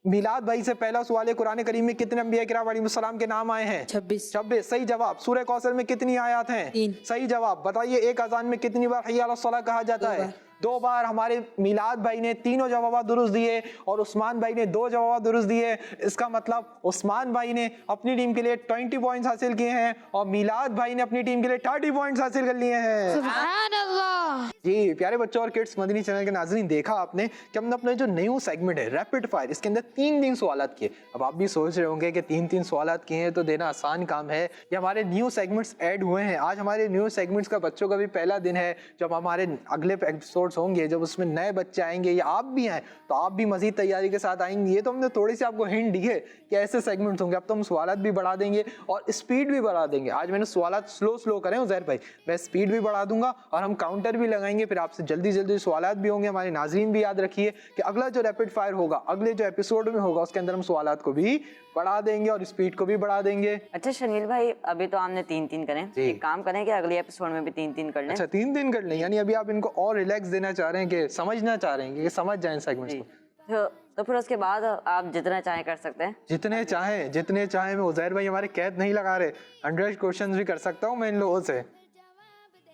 मिलाद भाई से पहला सवाल है, कुरान करीम में कितने अंबिया किराम अलैहिस्सलाम के नाम आए हैं? 26 26 सही जवाब। सूरह कौसर में कितनी आयत हैं? 3 सही जवाब। बताइए एक अजान में कितनी बार हय्या अला सलाह कहा जाता है? 2 बार। हमारे मिलाद भाई ने तीनों जवाब दुरुस्त दिए और उस्मान भाई ने 2 जवाब दुरुस्त दिए। इसका मतलब उस्मान भाई ने अपनी टीम के लिए 20 पॉइंट्स हासिल किए हैं और मिलाद भाई ने अपनी टीम के लिए 30 पॉइंट्स हासिल कर लिए हैं। सुभान अल्लाह। जी प्यारे बच्चों और किड्स मदनी चैनल के नाज़रीन, देखा आपने कि हमने अपने जो न्यू सेगमेंट है रैपिड फायर, इसके अंदर 3 सवालात किए। अब आप भी सोच रहे होंगे कि 3 सवालात किए हैं तो देना आसान काम है। ये हमारे न्यू सेगमेंट्स ऐड हुए हैं। आज हमारे न्यू सेगमेंट्स का बच्चों का भी पहला दिन है। जब हमारे अगले एपिसोड्स होंगे, जब उसमें नए बच्चे आएंगे या आप भी आए तो आप भी मजीद तैयारी के साथ आएंगे। ये तो हमने थोड़ी सी आपको हिंट दी है कि ऐसे सेगमेंट्स होंगे। अब तो हम सवालात भी बढ़ा देंगे और स्पीड भी बढ़ा देंगे। आज मैंने सवालात स्लो करें उज़ैर भाई, मैं स्पीड भी बढ़ा दूंगा और हम काउंटर भी लगाएंगे। फिर आपसे जल्दी सवालात भी होंगे। हमारे नाज़रीन भी याद रखिए कि अगला जो रैपिड फायर होगा, अगले जो एपिसोड में होगा, उसके अंदर हम सवालात को भी बढ़ा देंगे और स्पीड को भी बढ़ा देंगे। अच्छा शर्मील भाई, अभी तो हमने 3 करें, एक काम करें कि अगले एपिसोड में भी 3 कर लें। अच्छा 3 कर लें, यानी अभी आप इनको और रिलैक्स देना चाह रहे हैं कि समझना चाह रहे हैं कि समझ जाएं सेगमेंट्स को। तो फिर उसके बाद आप जितना चाहे कर सकते हैं। जितने चाहे मैं उज़ैर भाई हमारे कैद नहीं लगा रहे, 100 क्वेश्चंस भी कर सकता हूँ मैं इन लोगों से।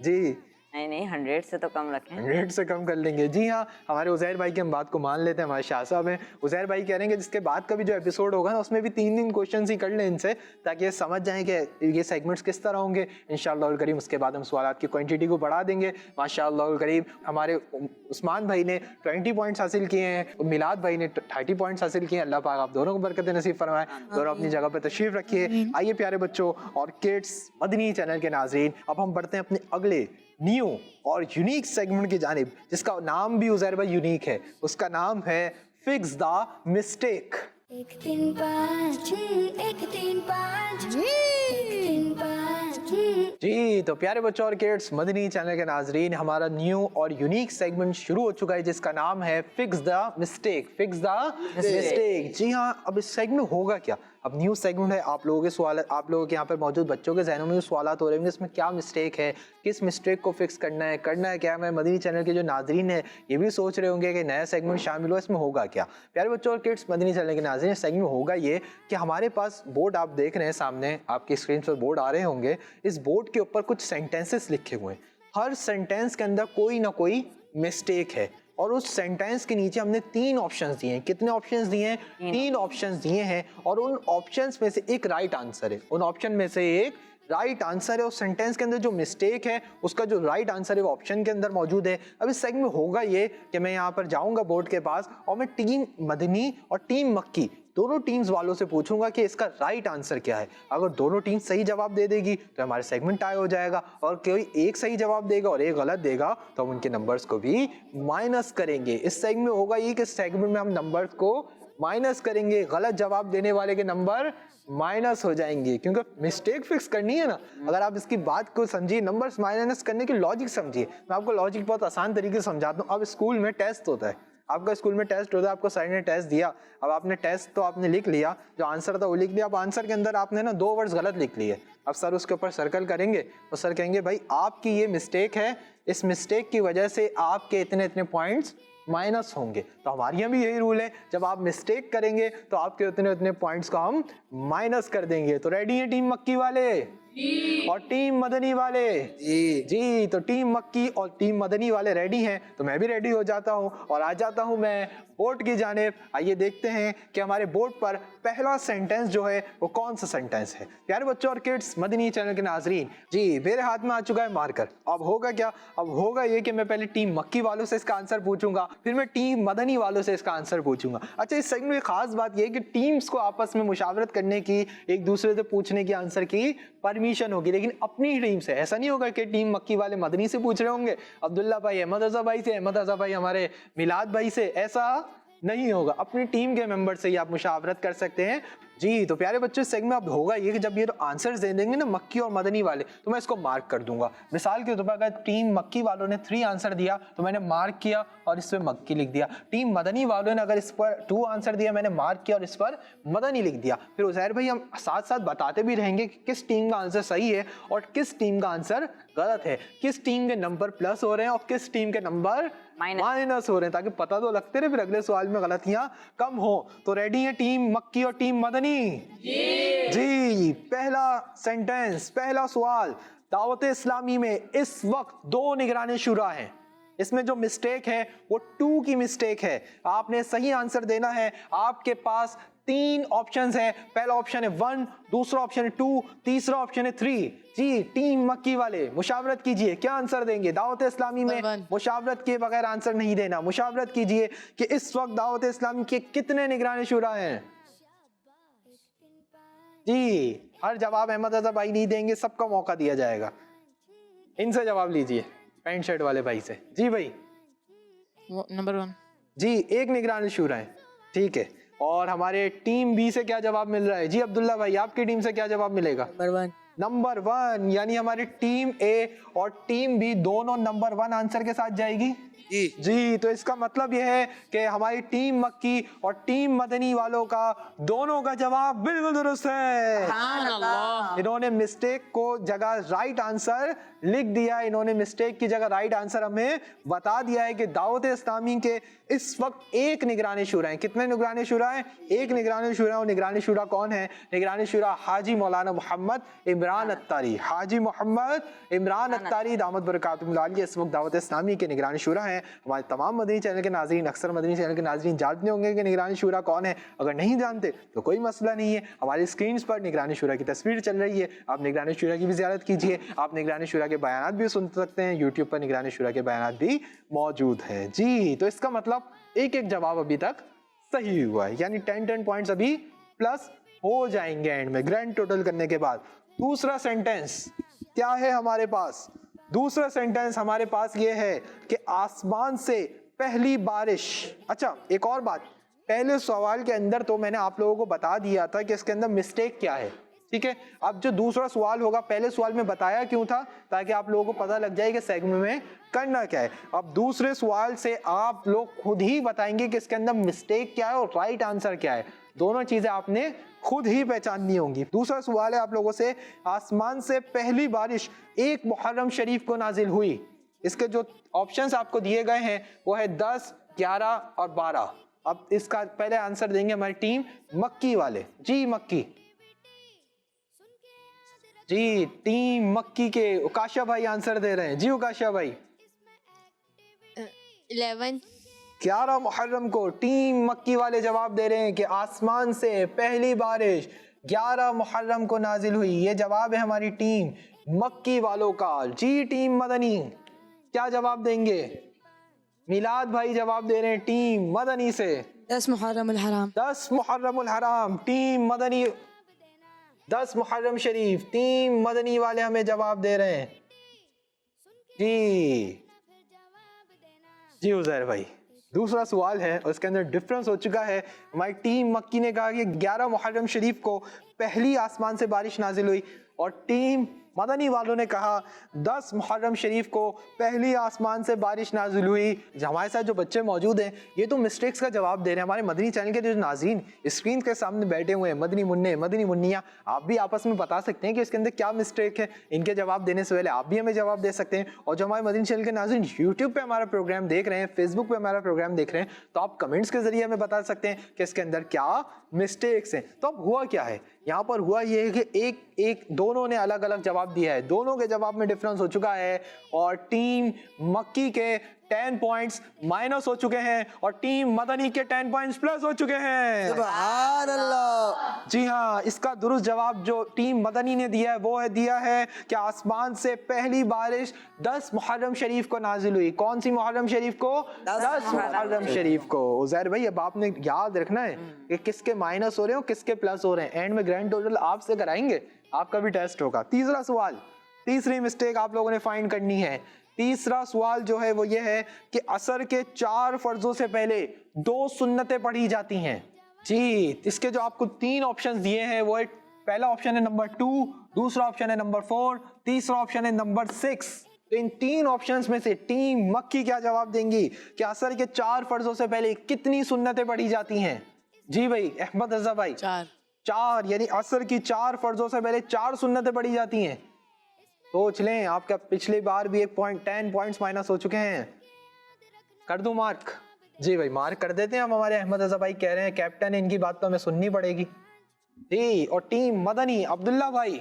जी नहीं 100 से तो कम रखें। 100 से कम कर लेंगे। जी हाँ, हमारे उज़ैर भाई की हम बात को मान लेते हैं। हमारे शाह साहब हैं, उज़ैर भाई कह रहे हैं कि जिसके बाद का भी जो एपिसोड होगा ना, उसमें भी 3 क्वेश्चन ही कर लें इनसे, ताकि ये समझ जाएं कि ये सेगमेंट्स किस तरह होंगे। इंशाअल्लाह करीम उसके बाद हम सवालात की क्वांटिटी को बढ़ा देंगे। माशाअल्लाह करीम हमारे उस्मान भाई ने 20 पॉइंट्स हासिल किए हैं, मिलाद भाई ने 30 पॉइंट्स हासिल किए हैं। अल्लाह पाक आप दोनों को बरकत नसीब फरमाए। दोनों अपनी जगह पर तशरीफ रखिए। आइए प्यारे बच्चों और किड्स मदनी चैनल के नाज़रीन, अब हम बढ़ते हैं अपने अगले न्यू और यूनिक सेगमेंट की जानिब, जिसका नाम भी उज़ैर भाई यूनिक है। उसका नाम है फिक्स द मिस्टेक। 1 3 5 1 3 5 1 3 5 जी तो प्यारे बच्चों और किड्स मदनी चैनल के नाजरीन, हमारा न्यू और यूनिक सेगमेंट शुरू हो चुका है जिसका नाम है fix the mistake. Fix the mistake. जी हाँ, अब इस सेगमेंट होगा क्या? अब न्यू सेगमेंट है, आप लोगों के सवाल, आप लोगों के यहाँ पर मौजूद बच्चों के जहनों में सवाल हो रहे होंगे इसमें क्या मिस्टेक है, किस मिस्टेक को फिक्स करना है क्या। मैं मदनी चैनल के जो नाजरीन है ये भी सोच रहे होंगे कि नया सेगमेंट शामिल हुआ, इसमें होगा क्या। प्यारे बच्चों और किड्स मदनी चैनल के नाजरीन, सेगमेंट होगा ये कि हमारे पास बोर्ड आप देख रहे हैं सामने, आपकी स्क्रीन पर बोर्ड आ रहे होंगे। इस बोर्ड के ऊपर कुछ सेंटेंसेस लिखे हुए हैं। हर सेंटेंस के अंदर कोई ना कोई मिस्टेक है और उस सेंटेंस के नीचे हमने 3 ऑप्शंस दिए हैं। कितने ऑप्शंस दिए हैं? 3 ऑप्शंस दिए हैं और उन ऑप्शंस में से एक राइट आंसर है। उन ऑप्शन में से एक राइट आंसर है। उस सेंटेंस के अंदर जो मिस्टेक है उसका जो राइट आंसर है वो ऑप्शन के अंदर मौजूद है। अब इस सेगमेंट में होगा ये कि मैं यहाँ पर जाऊँगा बोर्ड के पास और मैं टीम मदनी और टीम मक्की दोनों टीम्स वालों से पूछूंगा कि इसका राइट आंसर क्या है। अगर दोनों टीम सही जवाब दे देगी तो हमारे सेगमेंट टाई हो जाएगा, और कोई एक सही जवाब देगा और एक गलत देगा तो हम उनके नंबर्स को भी माइनस करेंगे। इस सेगमेंट में होगा ये कि सेगमेंट में हम नंबर्स को माइनस करेंगे, गलत जवाब देने वाले के नंबर माइनस हो जाएंगे, क्योंकि मिस्टेक फिक्स करनी है ना। अगर आप इसकी बात को समझिए, नंबर्स माइनस करने की लॉजिक समझिए। मैं आपको लॉजिक बहुत आसान तरीके से समझाता हूँ। अब स्कूल में टेस्ट होता है, आपका स्कूल में टेस्ट होता है, आपको सर ने टेस्ट दिया। अब आपने टेस्ट तो आपने लिख लिया, जो आंसर था वो लिख लिया। अब आंसर के अंदर आपने ना 2 वर्ड्स गलत लिख लिए। अब सर उसके ऊपर सर्कल करेंगे तो सर कहेंगे भाई आपकी ये मिस्टेक है, इस मिस्टेक की वजह से आपके इतने इतने पॉइंट्स माइनस होंगे। तो हमारे यहाँ भी यही रूल है, जब आप मिस्टेक करेंगे तो आपके उतने उतने पॉइंट्स को हम माइनस कर देंगे। तो रेडी है टीम मक्की वाले और टीम मदनी वाले? जी तो टीम मक्की और टीम मदनी वाले रेडी हैं, तो मैं भी रेडी हो जाता हूँ और आ जाता हूँ मैं बोर्ड की जानिब। आइए देखते हैं कि हमारे बोर्ड पर पहला सेंटेंस जो है वो कौन सा सेंटेंस है। प्यारे बच्चों और किड्स मदनी चैनल के नाजरीन, जी मेरे हाथ में आ चुका है मार्कर। अब होगा क्या? अब होगा ये कि मैं पहले टीम मक्की वालों से इसका आंसर पूछूंगा, फिर मैं टीम मदनी वालों से इसका आंसर पूछूंगा। अच्छा, इस सेगमेंट में खास बात यह है कि टीम्स को आपस में मुशावरत करने की, एक दूसरे से पूछने की आंसर की परमिशन होगी, लेकिन अपनी टीम से। ऐसा नहीं होगा कि टीम मक्की वाले मदनी से पूछ रहे होंगे, अब्दुल्ला भाई अहमद रजा भाई से, अहमद रजा भाई हमारे मिलाद भाई से, ऐसा नहीं होगा। अपनी टीम के मेंबर से ही आप मुशावरत कर सकते हैं। जी, तो प्यारे बच्चों इस सेगमेंट में अब होगा ये कि जब ये आंसर्स दे देंगे ना मक्की और मदनी वाले, तो मैं इसको मार्क कर दूंगा। मिसाल के तौर पर अगर टीम मक्की वालों ने 3 आंसर दिया तो मैंने मार्क किया और इस पर मक्की लिख दिया। टीम मदनी वालों ने अगर इस पर 2 आंसर दिया, मैंने मार्क किया और इस पर मदनी लिख दिया। फिर उज़ैर भाई हम साथ साथ बताते भी रहेंगे कि किस टीम का आंसर सही है और किस टीम का आंसर गलत है, किस टीम के नंबर प्लस हो रहे हैं और किस टीम के नंबर माइनस हो रहे हैं, ताकि पता तो लगते रहे फिर अगले सवाल में गलतियां कम हो। तो रेडी है टीम मक्की और टीम मदनी? जी, पहला सेंटेंस, पहला सवाल। दावत इस्लामी में इस वक्त 2 निगरानी शुरा हैं। इसमें जो मिस्टेक है वो 2 की मिस्टेक है। आपने सही आंसर देना है। आपके पास 3 ऑप्शंस है। पहला ऑप्शन है 1, दूसरा ऑप्शन है 2, तीसरा ऑप्शन है 3। जी, टीम मक्की वाले मुशावरत कीजिए, क्या आंसर देंगे? दावत इस्लामी में मुशावरत के बगैर आंसर नहीं देना। मुशावरत कीजिए कि इस वक्त दावत इस्लामी के कितने निगरानी शुरा हैं। जी, हर जवाब अहमद रजा भाई नहीं देंगे, सबका मौका दिया जाएगा। इनसे जवाब लीजिए, पैंट शर्ट वाले भाई से। जी भाई, नंबर 1। जी, 1 निगरानी शुरा है, ठीक है। और हमारे टीम बी से क्या जवाब मिल रहा है? जी अब्दुल्ला भाई, आपकी टीम से क्या जवाब मिलेगा? नंबर 1, यानी हमारी टीम ए और टीम बी दोनों नंबर 1 आंसर के साथ जाएगी। जी, तो इसका मतलब यह है कि हमारी टीम मक्की और टीम मदनी वालों का दोनों का जवाब बिल्कुल दुरुस्त है। इन्होंने मिस्टेक को जगह राइट आंसर लिख दिया। इन्होंने मिस्टेक की जगह राइट आंसर हमें बता दिया है कि दावत इस्लामी के इस वक्त 1 निगरानी शुरा है। कितने निगरानी शुरा है? 1 निगरानी शुरा। और निगरानी शुरा कौन है? निगरानी शुरा हाजी मौलाना मोहम्मद इमरान अत्तारी। हाजी मोहम्मद इमरान अत्तारी दामद बरकातुहु आलिया इस वक्त दावत इस्लामी के निगरानी शुरा है। हमारे तमाम मदनी चैनल के नाज़रीन, अक्सर मदनी चैनल के नाज़रीन जानते होंगे कि निगरानी शुरा कौन है। अगर नहीं जानते तो कोई मसला नहीं है, हमारी स्क्रीन पर निगरानी शुरा की तस्वीर चल रही है, आप निगरानी शुरा की भी ज़ियारत कीजिए। आप निगरानी शुरा के बयानात भी सुन सकते हैं, यूट्यूब पर निगरानी शुरा के बयानात भी मौजूद है। जी, तो इसका मतलब एक जवाब अभी तक सही हुआ है, यानी 10 पॉइंट्स अभी प्लस हो जाएंगे एंड में ग्रैंड टोटल करने के बाद। दूसरा सेंटेंस क्या है हमारे पास? दूसरा सेंटेंस हमारे पास ये है कि आसमान से पहली बारिश। अच्छा, एक और बात, पहले सवाल के अंदर तो मैंने आप लोगों को बता दिया था कि इसके अंदर मिस्टेक क्या है, ठीक है। अब जो दूसरा सवाल होगा, पहले सवाल में बताया क्यों था? ताकि आप लोगों को पता लग जाए कि सेगमेंट में करना क्या है। अब दूसरे सवाल से आप लोग खुद ही बताएंगे कि इसके अंदर मिस्टेक क्या है और राइट आंसर क्या है। दोनों चीजें आपने खुद ही पहचाननी होंगी। दूसरा सवाल है आप लोगों से, आसमान से पहली बारिश 1 मुहर्रम शरीफ को नाजिल हुई। इसके जो ऑप्शंस आपको दिए गए हैं वो है 10, 11 और 12। अब इसका पहले आंसर देंगे हमारी टीम मक्की वाले। जी मक्की, जी टीम मक्की के उकाशा भाई आंसर दे रहे हैं। जी उकाशा भाई, 11 मुहर्रम को टीम मक्की वाले जवाब दे रहे हैं कि आसमान से पहली बारिश 11 मुहर्रम को नाजिल हुई। ये जवाब है हमारी टीम मक्की वालों का। जी टीम मदनी क्या जवाब देंगे? मिलाद भाई जवाब दे रहे हैं टीम मदनी से 10 मुहर्रम अल हराम। 10 मुहर्रम अल हराम टीम मदनी, 10 मुहर्रम शरीफ टीम मदनी वाले हमें जवाब दे रहे हैं। जी उज़ैर भाई, दूसरा सवाल है और इसके अंदर डिफरेंस हो चुका है। हमारी टीम मक्की ने कहा कि 11 मुहर्रम शरीफ को पहली आसमान से बारिश नाजिल हुई और टीम मदनी वालों ने कहा 10 मुहर्रम शरीफ को पहली आसमान से बारिश नाजिल हुई। हमारे साथ जो बच्चे मौजूद हैं ये तो मिस्टेक्स का जवाब दे रहे हैं। हमारे मदनी चैनल के जो नाज़रीन स्क्रीन के सामने बैठे हुए हैं, मदनी मुन्ने मदनी मुन्नियाँ, आप भी आपस में बता सकते हैं कि इसके अंदर क्या मिस्टेक है। इनके जवाब देने से पहले आप भी हमें जवाब दे सकते हैं। और जो हमारे मदनी चैनल के नाज़रीन यूट्यूब पर हमारा प्रोग्राम देख रहे हैं, फेसबुक पर हमारा प्रोग्राम देख रहे हैं, तो आप कमेंट्स के जरिए हमें बता सकते हैं कि इसके अंदर क्या मिस्टेक्स हैं। तो अब हुआ क्या है यहाँ पर? हुआ ये है कि एक दोनों ने अलग अलग जवाब दिया है, दोनों के जवाब में डिफरेंस हो चुका है और टीम मक्की के 10 पॉइंट्स माइनस हो चुके हैं और टीम मदनी के 10 पॉइंट्स प्लस हो चुके हैं। सुभान अल्लाह। जी हाँ, इसका दुरुस्त जवाब जो टीम मदनी ने दिया है वो है दिया है कि आसमान से पहली बारिश 10 मुहर्रम शरीफ को नाजिल हुई। कौन सी मुहर्रम शरीफ को? 10 मुहर्रम शरीफ को। उज़ैर भाई अब आपने याद रखना है कि किसके माइनस हो रहे हो किसके प्लस हो रहे हैं। एंड में ग्रैंड टोटल आपसे कराएंगे, आपका भी टेस्ट होगा। तीसरा सवाल, तीसरी मिस्टेक आप लोगों ने फाइंड करनी है। तीसरा सवाल जो है वो ये है कि असर के 4 फर्जों से पहले 2 सुन्नतें पढ़ी जाती हैं। जी इसके जो आपको 3 ऑप्शंस दिए हैं वो है, पहला ऑप्शन है नंबर 2, दूसरा ऑप्शन है नंबर 4, तीसरा ऑप्शन है नंबर 6। तो इन 3 ऑप्शंस में से टीम मक्की क्या जवाब देंगी कि असर के 4 फर्जों से पहले कितनी सुन्नतें पढ़ी जाती हैं? जी भाई अहमद रजा भाई। 4 यानी असर की 4 फर्जों से पहले 4 सुन्नतें पढ़ी जाती हैं। सोच लें, आपका पिछली बार भी 10 पॉइंट्स माइनस हो चुके हैं। कर दूं मार्क? जी भाई मार्क कर देते हैं हम। हमारे अहमद रजा भाई कह रहे हैं कैप्टन है, इनकी बात तो हमें सुननी पड़ेगी। जी और टीम मदनी अब्दुल्ला भाई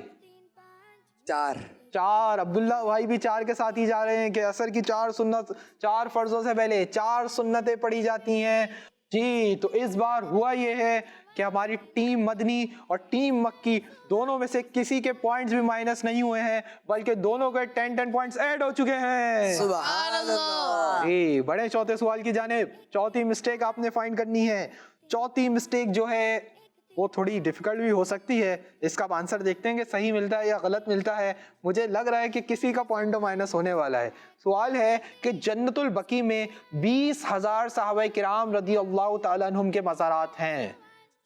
4 अब्दुल्ला भाई भी 4 के साथ ही जा रहे हैं कि असर की 4 फर्जों से पहले 4 सुन्नतें पढ़ी जाती हैं। जी तो इस बार हुआ ये है कि हमारी टीम मदनी और टीम मक्की दोनों में से किसी के पॉइंट्स भी माइनस नहीं हुए हैं, बल्कि दोनों के 10 पॉइंट्स ऐड हो चुके हैं। सुभान अल्लाह। जी बड़े चौथे सवाल की जानिब। चौथी मिस्टेक आपने फाइंड करनी है। चौथी मिस्टेक जो है वो थोड़ी डिफिकल्ट भी हो सकती है। इसका आंसर देखते हैं कि सही मिलता है या गलत मिलता है। मुझे लग रहा है कि किसी का पॉइंट माइनस होने वाला है। सवाल है कि जन्नतुल बकी में 20,000 सहाबा किराम रदी अल्लाह तआला अन्हुम के मज़ारात हैं।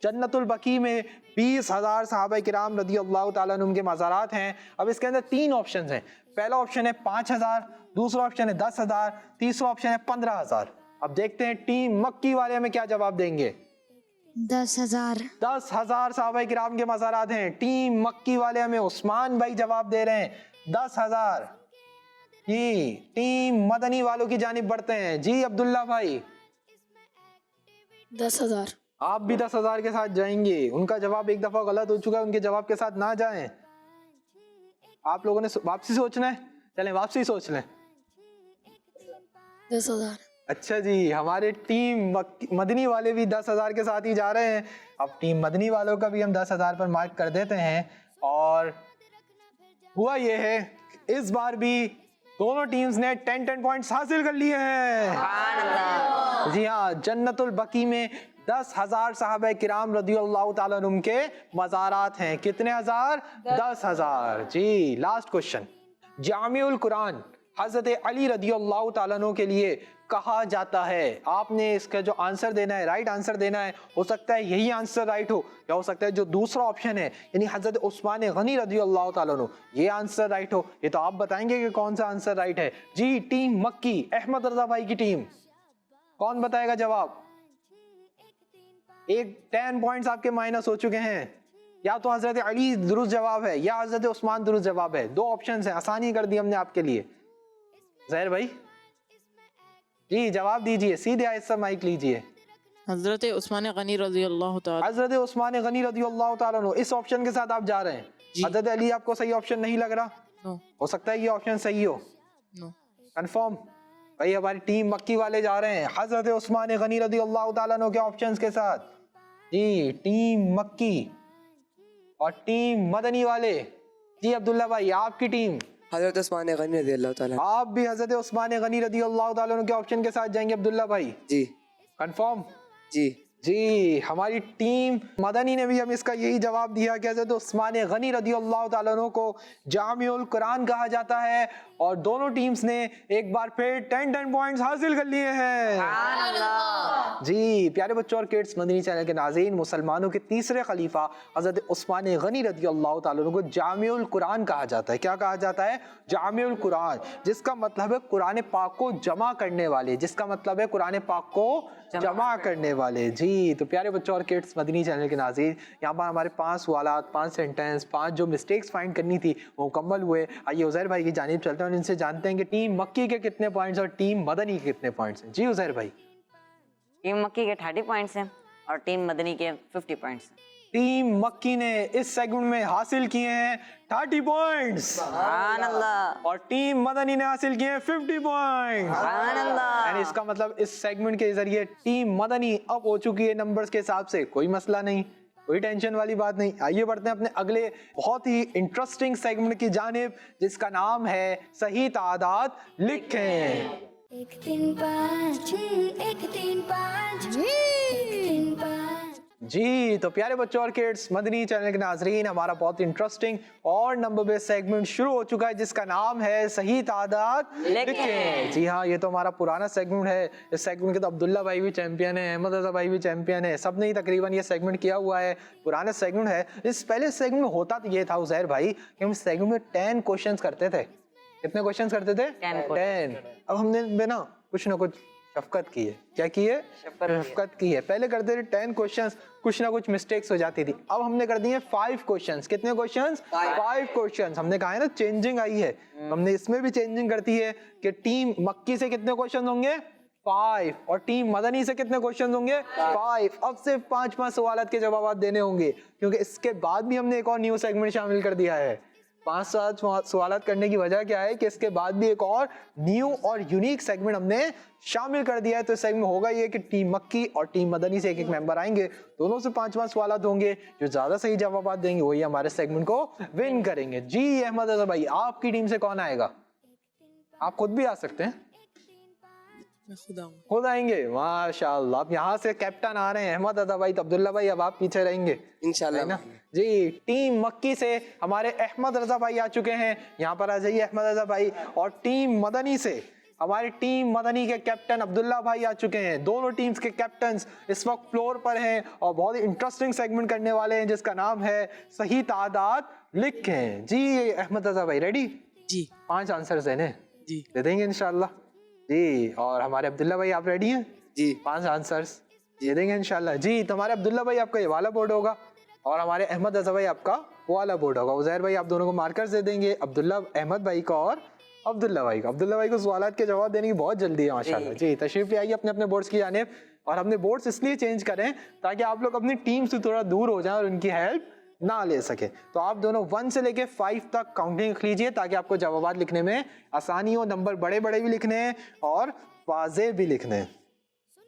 जन्नतुल बकी में 20,000 सहाबा किराम रदी अल्लाह तआला अन्हुम के मज़ारात हैं। अब इसके अंदर 3 ऑप्शन हैं। पहला ऑप्शन है 5,000, दूसरा ऑप्शन है 10,000, तीसरा ऑप्शन है 15,000। अब देखते हैं टीम मक्की वाले हमें क्या जवाब देंगे। 10,000। 10,000 सहाबा किराम के मज़ारात हैं। टीम मक्की वाले हमें उस्मान भाई जवाब दे रहे हैं 10,000। जी टीम मदनी वालों की जानिब बढ़ते हैं। जी अब्दुल्ला भाई 10,000। आप भी 10,000 के साथ जाएंगे? उनका जवाब एक दफा गलत हो चुका है, उनके जवाब के साथ ना जाएं। आप लोगों ने वापसी सोचना है? चलें वापसी सोच लें। 10,000। अच्छा जी हमारे टीम मदनी वाले भी 10,000 के साथ ही जा रहे हैं। अब टीम मदनी वालों का भी हम 10,000 पर मार्क कर देते हैं। और हुआ ये है इस बार भी दोनों टीम्स ने 10 पॉइंट्स हासिल कर लिए हैं। जी हाँ जन्नतुल बकी में 10,000 सहाबा किराम रदियल्लाहु ताला अन्हुम के मज़ारात हैं। कितने हजार? 10,000। जी लास्ट क्वेश्चन। जामिउल कुरान हजरत अली रदियल्लाहु ताला अन्हु के लिए कहा जाता है। आपने इसका जो आंसर देना है, राइट आंसर देना है। हो सकता है यही आंसर राइट हो, या हो सकता है जो दूसरा ऑप्शन है यानी हजरत उस्मान गनी रदियल्लाहु ताला अन्हु, ये आंसर राइट हो। ये तो आप बताएंगे कि कौन सा आंसर राइट है। जी टीम मक्की अहमद रजा भाई की टीम कौन बताएगा जवाब? 10 पॉइंट्स आपके माइनस हो चुके हैं। या तो हजरत अली दुरुस्त जवाब है या हजरत उस्मान दुरुस्त जवाब है। 2 ऑप्शन है, आसानी कर दी हमने आपके लिए। जहर भाई जी जवाब दीजिए, सीधे आहिस्ता माइक लीजिए। हजरत उस्मान गनी रज़ी अल्लाह ताला। हजरत उस्मान गनी रज़ियल्लाहु ताला अन्हु, इस ऑप्शन के साथ आप जा रहे हैं। हजरत अली आपको सही ऑप्शन नहीं लग रहा? नो। हो सकता है ये ऑप्शन सही हो। नो। कंफर्म? भाई हमारी टीम मक्की वाले जा रहे हैं हजरत उस्मान गनी रज़ियल्लाहु ताला अन्हु के ऑप्शंस के साथ। जी टीम मक्की और टीम मदनी वाले। जी अब्दुल्ला भाई आपकी टीम हजरत उस्मान गनी रज़ी अल्लाह ताला। आप भी हजरत उस्मान गनी रज़ियल्लाहु ताला अन्हु के ऑप्शन के साथ जाएंगे अब्दुल्ला भाई? जी कंफर्म? जी जी हमारी टीम मदनी ने भी हम इसका यही जवाब दिया कि हज़रत उस्मान गनी रज़ियल्लाहु ताला अन्हु को जामिउल कुरान कहा जाता है। और दोनों टीम्स ने एक बार फिर 10 पॉइंट्स हासिल कर लिए हैं। जी प्यारे बच्चों और किड्स, मदनी चैनल के नाज़रीन, मुसलमानों के तीसरे खलीफा हज़रत उस्मान गनी रज़ियल्लाहु ताला अन्हु को जामिउल कुरान कहा जाता है। क्या कहा जाता है? जामिउल कुरान, जिसका मतलब है कुरान पाक को जमा करने वाले, जिसका मतलब है कुरान पाक को जमा करने वाले। जी तो प्यारे बच्चों और किड्स, मदनी चैनल के नाज़रीन, यहाँ पर हमारे 5 सवालात, 5 सेंटेंस, 5 जो मिस्टेक्स फाइंड करनी थी वो मुकम्मल हुए। आइए उज़ैर भाई की जानिब चलते हैं और इनसे जानते हैं कि टीम मक्की के कितने पॉइंट्स और टीम मदनी के कितने पॉइंट्स हैं। जी उज़ैर भाई। टीम मक्की के 30 पॉइंट्स हैं और टीम मदनी के 50 पॉइंट्स हैं। टीम मक्की ने इस सेगमेंट में हासिल किए हैं 30 पॉइंट्स सुभान अल्लाह और टीम मदनी ने हासिल किए हैं 50 पॉइंट्स। सुभान अल्लाह। यानी इसका मतलब इस सेगमेंट के जरिए टीम मदनी अब हो चुकी है नंबर्स के हिसाब से। कोई मसला नहीं, कोई टेंशन वाली बात नहीं। आइए बढ़ते हैं अपने अगले बहुत ही इंटरेस्टिंग सेगमेंट की जानिब, जिसका नाम है सही तादाद लिखें। 1 3 5 1 3 5 1 3 5 जी तो प्यारे बच्चों और किड्स, मदनी चैनल के नाजरीन, हमारा बहुत इंटरेस्टिंग और नंबर बेस्ड सेगमेंट शुरू हो चुका है जिसका नाम है सही तादाद लिखें। जी हाँ, ये तो हमारा पुराना सेगमेंट है। इस सेगमेंट के तो अब्दुल्ला भाई भी चैंपियन है, अहमद रजा भाई भी चैंपियन है, सबने ही तकरीबन ये सेगमेंट किया हुआ है। पुराना सेगमेंट है। इस पहले सेगमेंट में होता तो ये था उजैर भाई कि हम सेगमेंट में 10 क्वेश्चन करते थे। कितने क्वेश्चन करते थे? 10। अब हमने ना कुछ शफकत की है। क्या की है? शफकत की है। पहले करते थे 10 क्वेश्चंस, कुछ ना कुछ मिस्टेक्स हो जाती थी। अब हमने कर दिए 5 क्वेश्चंस। कितने क्वेश्चंस? 5 क्वेश्चंस। हमने कहा है ना चेंजिंग आई है, हमने इसमें भी चेंजिंग करती है कि टीम मक्की से कितने क्वेश्चन होंगे? 5। और टीम मदनी से कितने क्वेश्चन होंगे? 5। अब सिर्फ 5 सवालात के जवाब देने होंगे, क्योंकि इसके बाद भी हमने एक और न्यू सेगमेंट शामिल कर दिया है। 5 सवालात करने की वजह क्या है कि इसके बाद भी एक और न्यू और यूनिक सेगमेंट हमने शामिल कर दिया है। तो सेगमेंट होगा ये कि टीम मक्की और टीम मदनी से एक मेंबर आएंगे, दोनों से 5 सवालात होंगे। जो ज्यादा सही जवाब देंगे वही हमारे सेगमेंट को विन करेंगे। जी अहमद रजा भाई, आपकी टीम से कौन आएगा? आप खुद भी आ सकते हैं। मैं खुद आऊंगा। खुद आएंगे? माशाल्लाह। अब यहाँ से कैप्टन आ रहे हैं अहमद रजा भाई, तो अब्दुल्ला भाई अब आप पीछे रहेंगे इंशाल्लाह ना। जी टीम मक्की से हमारे अहमद रजा भाई आ चुके हैं, यहाँ पर आ जाइए अहमद रजा भाई। और टीम मदनी से हमारी टीम मदनी के कैप्टन अब्दुल्ला भाई आ चुके हैं। दोनों टीम्स के कैप्टन्स इस वक्त फ्लोर पर हैं और बहुत ही इंटरेस्टिंग सेगमेंट करने वाले हैं जिसका नाम है सही तादाद लिखें। जी अहमद रजा भाई रेडी? जी 5 आंसर देने जी दे देंगे इंशाल्लाह। जी और हमारे अब्दुल्ला भाई आप रेडी हैं? जी 5 आंसर्स दे देंगे इंशाल्लाह। जी तो हमारे अब्दुल्ला भाई आपका ये वाला बोर्ड होगा और हमारे अहमद रजा भाई आपका वो वाला बोर्ड होगा। उजैर भाई आप दोनों को मार्कर्स दे देंगे, अब्दुल्ला अहमद भाई को और अब्दुल्ला भाई को। अब्दुल्ला भाई को सवालात के जवाब देने की बहुत जल्दी है माशाल्लाह। जी तशरीफ ले आइए अपने अपने बोर्ड्स की जानिब। और हमने बोर्ड्स इसलिए चेंज करें ताकि आप लोग अपनी टीम से थोड़ा दूर हो जाएं और उनकी हेल्प ना ले सके। तो आप दोनों 1 से लेके 5 तक काउंटिंग लिख लीजिए ताकि आपको जवाब लिखने में आसानी हो। नंबर बड़े बड़े भी लिखने हैं और वाज़ेह भी लिखने हैं।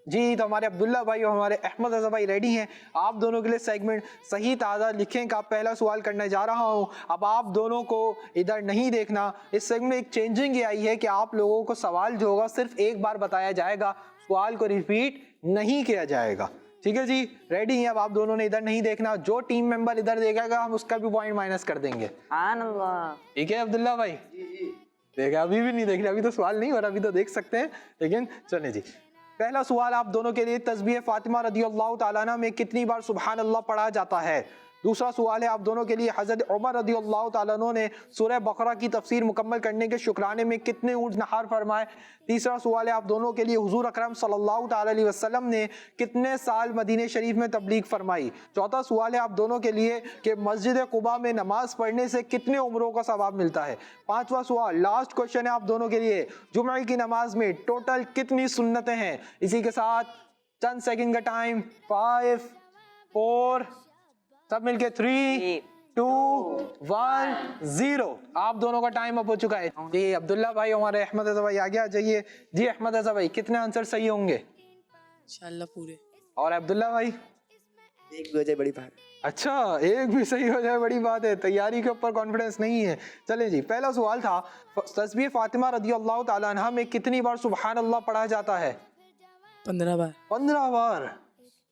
जी तो हमारे अब्दुल्ला भाई और हमारे अहमद रजा भाई रेडी हैं। आप दोनों के लिए सेगमेंट सही तादाद लिखें का पहला सवाल करने जा रहा हूं। अब आप दोनों को इधर नहीं देखना। इस सेगमेंट में एक चेंजिंग ये आई है कि आप लोगों को सवाल जो होगा सिर्फ एक बार बताया जाएगा, सवाल को रिपीट नहीं किया जाएगा। ठीक है जी, रेडी हैं? अब आप दोनों ने इधर नहीं देखना। जो टीम मेंबर इधर देखेगा हम उसका भी पॉइंट माइनस कर देंगे। ठीक है अब्दुल्ला भाई? देखा अभी भी नहीं देख रहे, अभी तो सवाल नहीं हो रहा, अभी तो देख सकते हैं। लेकिन चलें जी, पहला सवाल आप दोनों के लिए तस्बीह फातिमा रदियल्लाहु ताला अन्हा में कितनी बार सुभान अल्लाह पढ़ा जाता है? दूसरा सवाल है आप दोनों के लिए हज़रत उमर रदियल्लाहु ताला अन्हु ने सूरह बकरा की तफसीर मुकम्मल करने के शुक्राने में कितने ऊँट नहार फरमाए? तीसरा सवाल है आप दोनों के लिए हुजूर अकरम सल्लल्लाहु ताला अलैहि वसल्लम ने कितने साल मदीने शरीफ में तबलीग फरमाई? चौथा सवाल है आप दोनों के लिए कि मस्जिद कुबा में नमाज पढ़ने से कितने उम्रों का सवाब मिलता है? पांचवा सवाल लास्ट क्वेश्चन है आप दोनों के लिए, जुमे की नमाज में टोटल कितनी सुन्नतें हैं? इसी के साथ चंद सेकंड का टाइम, 5 4 सब मिलके 3 2 1 0। आप दोनों का टाइम अप हो चुका है। जी अब्दुल्ला भाई हमारे अहमद रजा भाई आगे आ जाइए। जी अहमद रजा भाई कितने आंसर सही होंगे? इंशाल्लाह पूरे। और अब्दुल्ला भाई? एक भी हो जाए बड़ी बात। अच्छा एक भी सही हो जाए बड़ी बात है। तैयारी के ऊपर कॉन्फिडेंस नहीं है। चलें जी, पहला सवाल था तस्बीह फातिमा रदियल्लाहु ताला अन्हा में कितनी बार सुभान अल्लाह पढ़ा जाता है? 15 बार। 15 बार।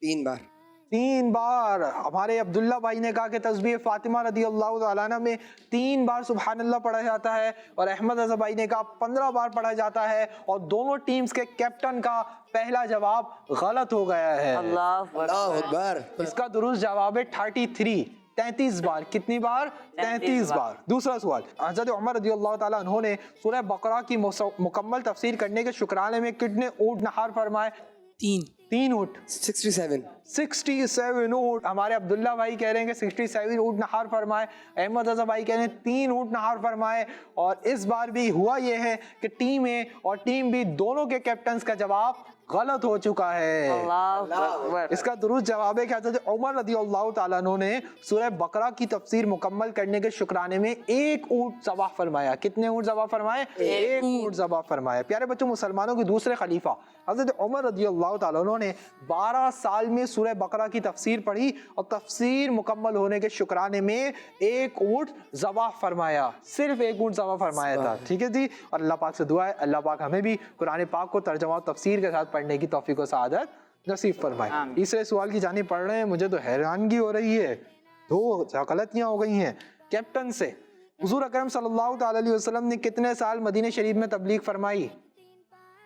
3 बार। 3 बार। हमारे अब्दुल्ला भाई ने कहा कि तस्बीह फातिमा रदियल्लाहु ताला अन्हा में 3 बार सुभान अल्लाह पढ़ा जाता है और अहमद रजा भाई ने कहा 15 बार पढ़ा जाता है। और दोनों टीम्स के कैप्टन का पहला जवाब गलत हो गया है। अल्लाहु अकबर। इसका दुरुस्त जवाब है 33 बार। कितनी बार? 33 बार। दूसरा सवाल हज़रत उमर रज़ियल्लाहु ताला अन्हु ने सूरह बकरा की मुकम्मल तफसीर करने के शुक्राने में कितने ऊँट नहार फरमाए? 3 ऊँट। 67 ऊँट। हमारे अब्दुल्ला भाई कह रहे हैं कि 67 ऊँट नहार फरमाए। अहमद रजा भाई कह रहे हैं 3 ऊँट नहार फरमाए। और इस बार भी हुआ ये है कि टीम ए और टीम बी दोनों के कैप्टन का जवाब गलत हो चुका है। इसका दुरुस्त जवाब है कि हज़रत उमर रज़ियल्लाहु ताला अन्हु ने सूरह बकरा की तफसीर मुकम्मल करने के शुक्राने में 1 ऊँट ज़बा फरमाया। कितने ऊँट ज़बा फरमाए? 1 ऊँट ज़बा फरमाया। प्यारे बच्चों, मुसलमानों के दूसरे खलीफा हज़रत उमर रज़ियल्लाहु ताला अन्हु ने 12 साल में सूरह बकरा की तफसीर पढ़ी और तफसीर मुकम्मल होने के शुक्राने में 1 ऊँट ज़बा फरमाया। सिर्फ 1 ऊँट ज़बा फरमाया था। ठीक है जी। और अल्लाह पाक से दुआ है अल्लाह पाक हमें भी कुरान पाक को तर्जुमा और तफसीर के साथ पढ़ने की तौफीक और सआदत नसीब फरमाए। तीसरे सवाल की जानिब पढ़ रहे हैं, मुझे तो हैरानगी हो रही है, दो गलतियां हो गई हैं कैप्टन से। हुजूर अकरम सल्लल्लाहु ताला अलैहि वसल्लम ने कितने साल मदीने शरीफ में तबलीग फरमाई?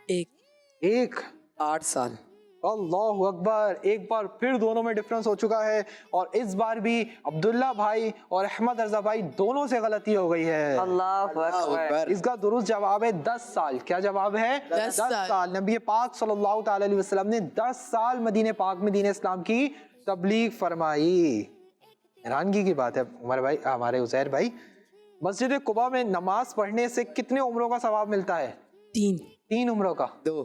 एक 8 साल। अल्लाहु अकबर, एक बार फिर दोनों में डिफरेंस हो चुका है और इस बार भी अब्दुल्ला भाई और अहमद रजा भाई दोनों से गलती हो गई है। अल्लाहु अकबर। इसका दुरुस्त जवाब है 10 साल। क्या जवाब है? 10 साल। नबी पाक सल्लल्लाहु ताला अलैहि वसल्लम ने 10 साल मदीने पाक में दीन इस्लाम की तबलीग फरमाई। हैरानगी की बात है हमारे भाई, हमारे उज़ैर भाई, मस्जिद कुबा में नमाज पढ़ने से कितने उम्रों का सवाब मिलता है? 3 उम्रों का। 2।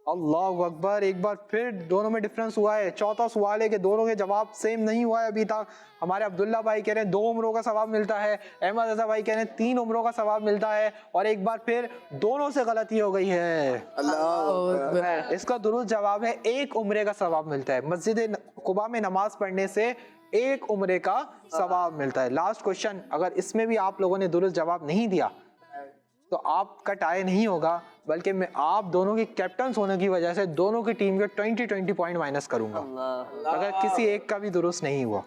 अल्लाहु अकबर, एक बार फिर दोनों में डिफरेंस हुआ है। चौथा सवाल है कि दोनों के जवाब सेम नहीं हुआ है अभी तक। हमारे अब्दुल्ला भाई कह रहे हैं 2 उम्रों का सवाब मिलता है, अहमद रजा भाई कह रहे हैं 3 उम्रों का सवाब मिलता है और एक बार फिर दोनों से गलती हो गई है। अल्लाह। इसका दुरुस्त जवाब है 1 उम्रे का सवाब मिलता है। मस्जिद कुबा में नमाज पढ़ने से 1 उम्रे का सवाब मिलता है। लास्ट क्वेश्चन, अगर इसमें भी आप लोगों ने दुरुस्त जवाब नहीं दिया तो आपका टाई नहीं होगा, बल्कि मैं आप दोनों के कैप्टन होने की वजह से दोनों की टीम के 20 पॉइंट माइनस करूंगा अगर किसी एक का भी दुरुस्त नहीं हुआ।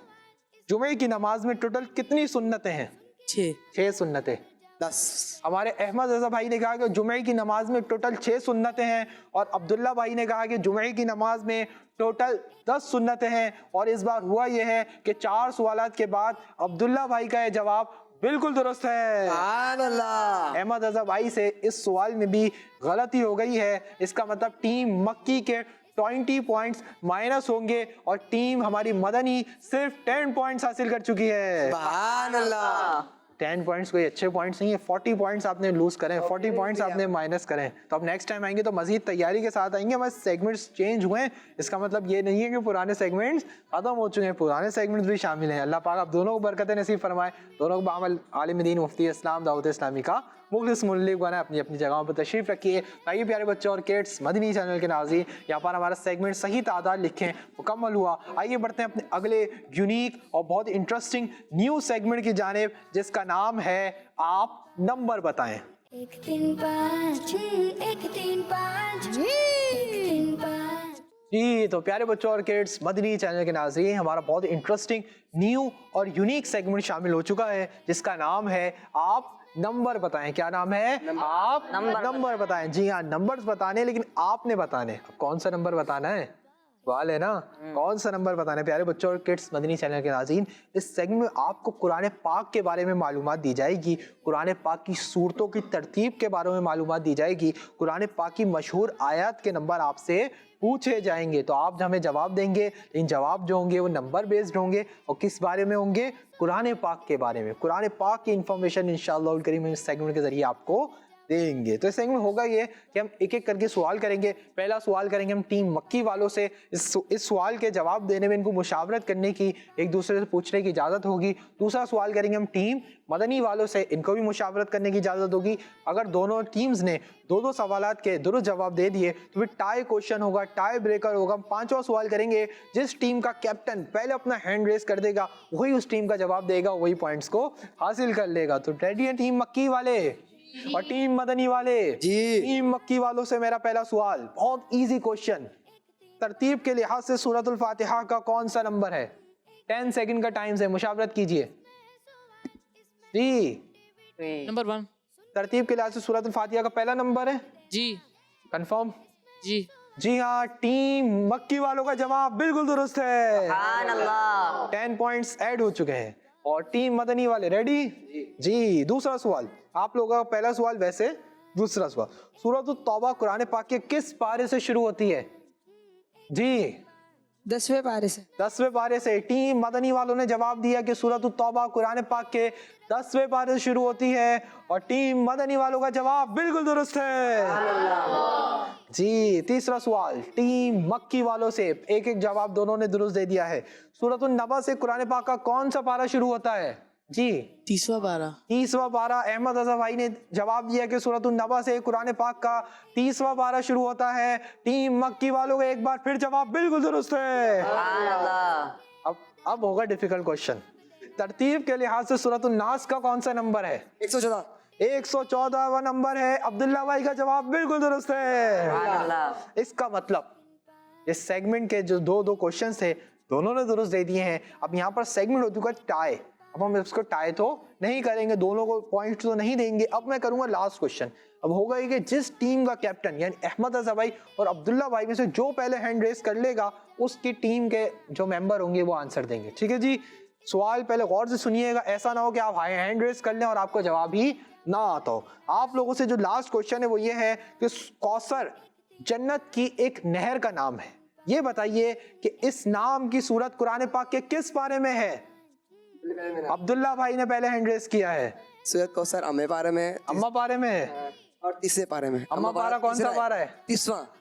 जुमे की नमाज में टोटल कितनी सुन्नतें हैं? 6 सुन्नतें। 10। हमारे अहमद रजा भाई ने कहा कि जुमे की नमाज में टोटल 6 सुन्नतें हैं और अब्दुल्ला भाई ने कहा कि जुमे की नमाज में टोटल 10 सुन्नतें हैं। और इस बार हुआ यह है कि 4 सवालात के बाद अब्दुल्ला भाई का यह जवाब बिल्कुल दुरुस्त है। अहमद रजा भाई से इस सवाल में भी गलती हो गई है। इसका मतलब टीम मक्की के 20 पॉइंट्स माइनस होंगे और टीम हमारी मदनी सिर्फ 10 पॉइंट्स हासिल कर चुकी है। 10 पॉइंट्स कोई अच्छे पॉइंट्स नहीं है। 40 पॉइंट्स आपने लूज करें, 40 पॉइंट्स आपने माइनस करें। तो अब नेक्स्ट टाइम आएंगे तो मजीद तैयारी के साथ आएंगे। हमारे सेगमेंट्स चेंज हुए हैं, इसका मतलब ये नहीं है कि पुराने सेगमेंट्स खत्म हो चुके हैं, पुराने सेगमेंट्स भी शामिल हैं। अल्लाह पाक आप दोनों को बरकत नसीब फरमाए, दोनों को बामल आलिम दीन मुफ्ती इस्लाम दावत इस्लामी का मुखलिस मुल्लिक बना। अपनी अपनी जगहों पर तशरीफ रखिए। ताकि प्यारे बच्चों और किड्स मदनी चैनल के नाज़रीन यहाँ पर हमारा सेगमेंट सही तादाद लिखें मुकम्मल हुआ। आइए बढ़ते हैं अपने अगले यूनिक और बहुत इंटरेस्टिंग न्यू सेगमेंट की जानिब, जिसका नाम है आप नंबर बताएं। 1 3 5 1 3 5 1 3 5। जी तो प्यारे बच्चों और किड्स मदनी चैनल के नाज़रीन, हमारा बहुत इंटरेस्टिंग न्यू और यूनिक सेगमेंट शामिल हो चुका है जिसका नाम है आप नंबर बताएं। क्या नाम है? आप नंबर बताएं। जी हाँ, नंबर्स बताने, लेकिन आपने बताने। अब कौन सा नंबर बताना है सवाल है ना, कौन सा नंबर बताना है। प्यारे बच्चों और किड्स मदनी चैनल के नाज़रीन, इस सेगमेंट में आपको कुरान पाक के बारे में मालूमात दी जाएगी, कुरान पाक की सूरतों की तरतीब के बारे में मालूमात दी जाएगी, कुरान पाक की मशहूर आयत के नंबर आपसे पूछे जाएंगे। तो आप हमें जवाब देंगे, लेकिन जवाब जो होंगे वो नंबर बेस्ड होंगे और किस बारे में होंगे? कुरान पाक के बारे में। कुरान पाक की इंफॉर्मेशन इंशाअल्लाह करीम इस सेगमेंट के जरिए आपको देंगे। तो इस सेगमेंट होगा ये कि हम एक एक करके सवाल करेंगे। पहला सवाल करेंगे हम टीम मक्की वालों से। इस सवाल के जवाब देने में इनको मुशावरत करने की, एक दूसरे से पूछने की इजाज़त होगी। दूसरा सवाल करेंगे हम टीम मदनी वालों से, इनको भी मुशावरत करने की इजाज़त होगी। अगर दोनों टीम्स ने 2-2 सवालात के दुरुस्त जवाब दे दिए तो फिर टाई क्वेश्चन होगा, टाई ब्रेकर होगा। हम 5वां सवाल करेंगे, जिस टीम का कैप्टन पहले अपना हैंड रेस कर देगा वही उस टीम का जवाब देगा, वही पॉइंट्स को हासिल कर लेगा। तो रेडी है टीम मक्की वाले और टीम मदनी वाले? जी। टीम मक्की वालों से मेरा पहला सवाल, बहुत इजी क्वेश्चन। तरतीब के लिहाज से सूरतुल फातिहा का कौन सा नंबर है? 10 सेकंड का टाइम है, मुशावरत कीजिए। जी नंबर 1। तरतीब के लिहाज से सूरतुल फातिहा का पहला नंबर है? जी कंफर्म? जी जी हाँ, टीम मक्की वालों का जवाब बिल्कुल दुरुस्त है। सुभान अल्लाह। 10 पॉइंट्स ऐड हो चुके हैं। और टीम मदनी वाले रेडी? जी। दूसरा सवाल, आप लोगों का पहला सवाल वैसे, दूसरा सवाल, सूरत तौबा कुरान पाक के किस पारे से शुरू होती है? जी 10वें पारे से। 10वें पारे से। टीम मदनी वालों ने जवाब दिया कि सूरत तौबा कुरान पाक के 10वें पारे से शुरू होती है और टीम मदनी वालों का जवाब बिल्कुल दुरुस्त है। जी। तीसरा सवाल, टीम मक्की वालों से, एक एक जवाब दोनों ने दुरुस्त दे दिया है। सूरत नबा से कुरान पाक का कौन सा पारा शुरू होता है? जी 30वां पारा। 30वां पारा। अहमद रजा भाई ने जवाब दिया कि सूरत नबा से कुरान पाक का 30वां पारा शुरू होता है। टीम मक्की वालों का एक बार फिर जवाब बिल्कुल दुरुस्त है। सुभान अल्लाह। अब होगा डिफिकल्ट क्वेश्चन। तरतीब के लिहाज से सूरत नास का कौन सा नंबर है? 114। 114वां नंबर है। अब्दुल्ला भाई का जवाब बिल्कुल दुरुस्त है। सुभान अल्लाह। इसका मतलब इस सेगमेंट के जो दो क्वेश्चन थे दोनों ने दुरुस्त दे दिए हैं। अब यहाँ पर सेगमेंट हो चुका है टाई। अब हम इसको टाई तो नहीं करेंगे, दोनों को पॉइंट तो नहीं देंगे। अब मैं करूंगा लास्ट क्वेश्चन। अब होगा ये कि जिस टीम का कैप्टन यानी अहमद रजा भाई और अब्दुल्ला भाई में से जो पहले हैंड रेस कर लेगा उसकी टीम के जो मेंबर होंगे वो आंसर देंगे। ठीक है जी, सवाल पहले गौर से सुनिएगा, ऐसा ना हो कि आप हैंड रेस कर लें और आपको जवाब ही ना आता हो। आप लोगों से जो लास्ट क्वेश्चन है वो ये है कि कौसर जन्नत की एक नहर का नाम है। ये बताइए कि इस नाम की सूरत कुरान पाक के किस पारे में है? अब्दुल्ला भाई ने पहले हैंड रेस किया है। सूरत कौसर अम्मे पारे में, अम्मा पारे में है और तीसरे पारे में। अम्मा पारा कौन सा पारा है?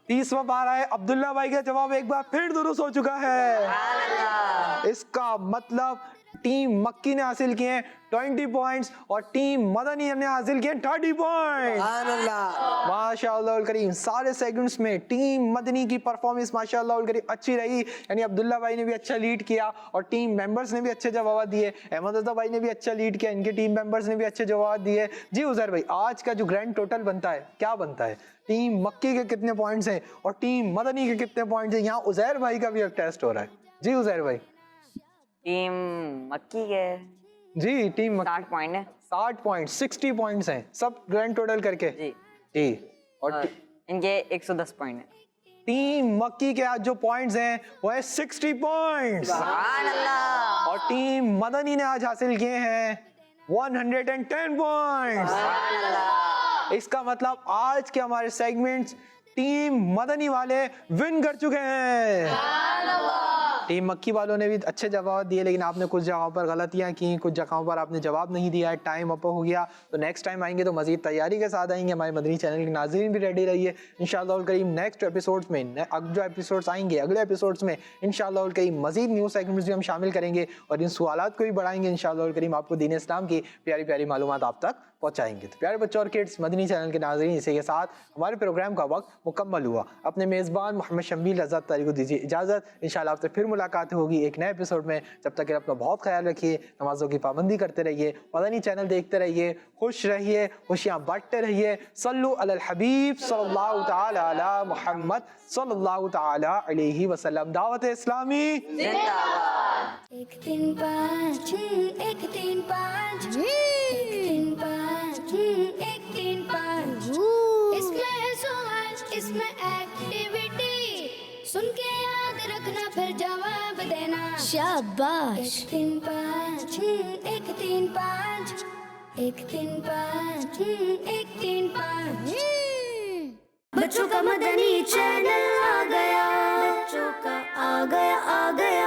30वां पारा है। अब्दुल्ला भाई का जवाब एक बार फिर दुरुस्त हो चुका है। इसका मतलब टीम मक्की ने हासिल किए हैं 20 पॉइंट्स और टीम मदनी ने हासिल किए 30 पॉइंट्स। माशाअल्लाह करीम, सारे सेगमेंट्स में टीम मदनी की परफॉर्मेंस माशाअल्लाह करीम अच्छी रही। यानी अब्दुल्ला भाई ने भी अच्छा लीड किया और टीम मेंबर्स ने भी अच्छे जवाब दिए। अहमद रजा भाई ने भी अच्छा लीड किया, इनके टीम मेंबर्स ने भी अच्छे जवाब दिए। जी उजैर भाई, आज का जो ग्रैंड टोटल बनता है क्या बनता है? टीम मक्की के कितने पॉइंट्स हैं और टीम मदनी के कितने पॉइंट्स हैं? यहाँ उजैर भाई का भी एक टेस्ट हो रहा है। जी उजैर भाई। टीम मक्की के जी टीम 60 पॉइंट है। 60 पॉइंट, 60 पॉइंट्स हैं सब ग्रैंड टोटल करके। जी जी और इनके 110 पॉइंट है। टीम मक्की के आज जो पॉइंट्स हैं वो है 60 पॉइंट्स और टीम मदनी ने आज हासिल किए हैं 110 पॉइंट्स। इसका मतलब आज के हमारे सेगमेंट्स टीम मदनी वाले विन कर चुके हैं। टीम मक्की वालों ने भी अच्छे जवाब दिए, लेकिन आपने कुछ जगहों पर गलतियां की, कुछ जगहों पर आपने जवाब नहीं दिया है, टाइम अप हो गया। तो नेक्स्ट टाइम आएंगे तो मजीद तैयारी के साथ आएंगे। हमारे मदनी चैनल के नाज़रीन भी रेडी रहिए। इंशाअल्लाह करीम नेक्स्ट एपिसोड्स में अब जो एपिसोड्स आएंगे अगले एपिसोड्स में इंशाअल्लाह करीम मजीद न्यू सेगमेंट्स भी हम शामिल करेंगे और इन सवालात को भी बढ़ाएंगे। इंशाअल्लाह करीम आपको दीन इस्लाम की प्यारी प्यारी मालूमात आप तक पहुंचाएंगे। तो प्यारे बच्चों और किड्स, मदनी चैनल के नाज़रीन, इसी के साथ हमारे प्रोग्राम का वक्त मुकम्मल हुआ। अपने मेज़बान मोहम्मद शम्बील रज़ा तारी को दीजिए इजाज़त। इंशाअल्लाह आपसे फिर मुलाकात होगी एक नए एपिसोड में। जब तक अपना बहुत ख्याल रखिए, नमाजों की पाबंदी करते रहिए, मदनी चैनल देखते रहिए, खुश रहिए, खुशियाँ बांटते रहिए। सल्लु अलल हबीब सल्लल्लाहु तआला अला मुहम्मद सल्लल्लाहु तआला अलैहि वसल्लम। दावत इस्लामी जिंदाबाद। 1 3 5 1 3 5 1 3 5 1 3 5। इसमें है सवाल, इसमें एक्टिविटी, सुन के याद रखना फिर जवाब देना। शाबाश। 1 3 5 1 3 5 1 3 5 1 3 5। बच्चों का मदनी चैनल आ गया, बच्चों का आ गया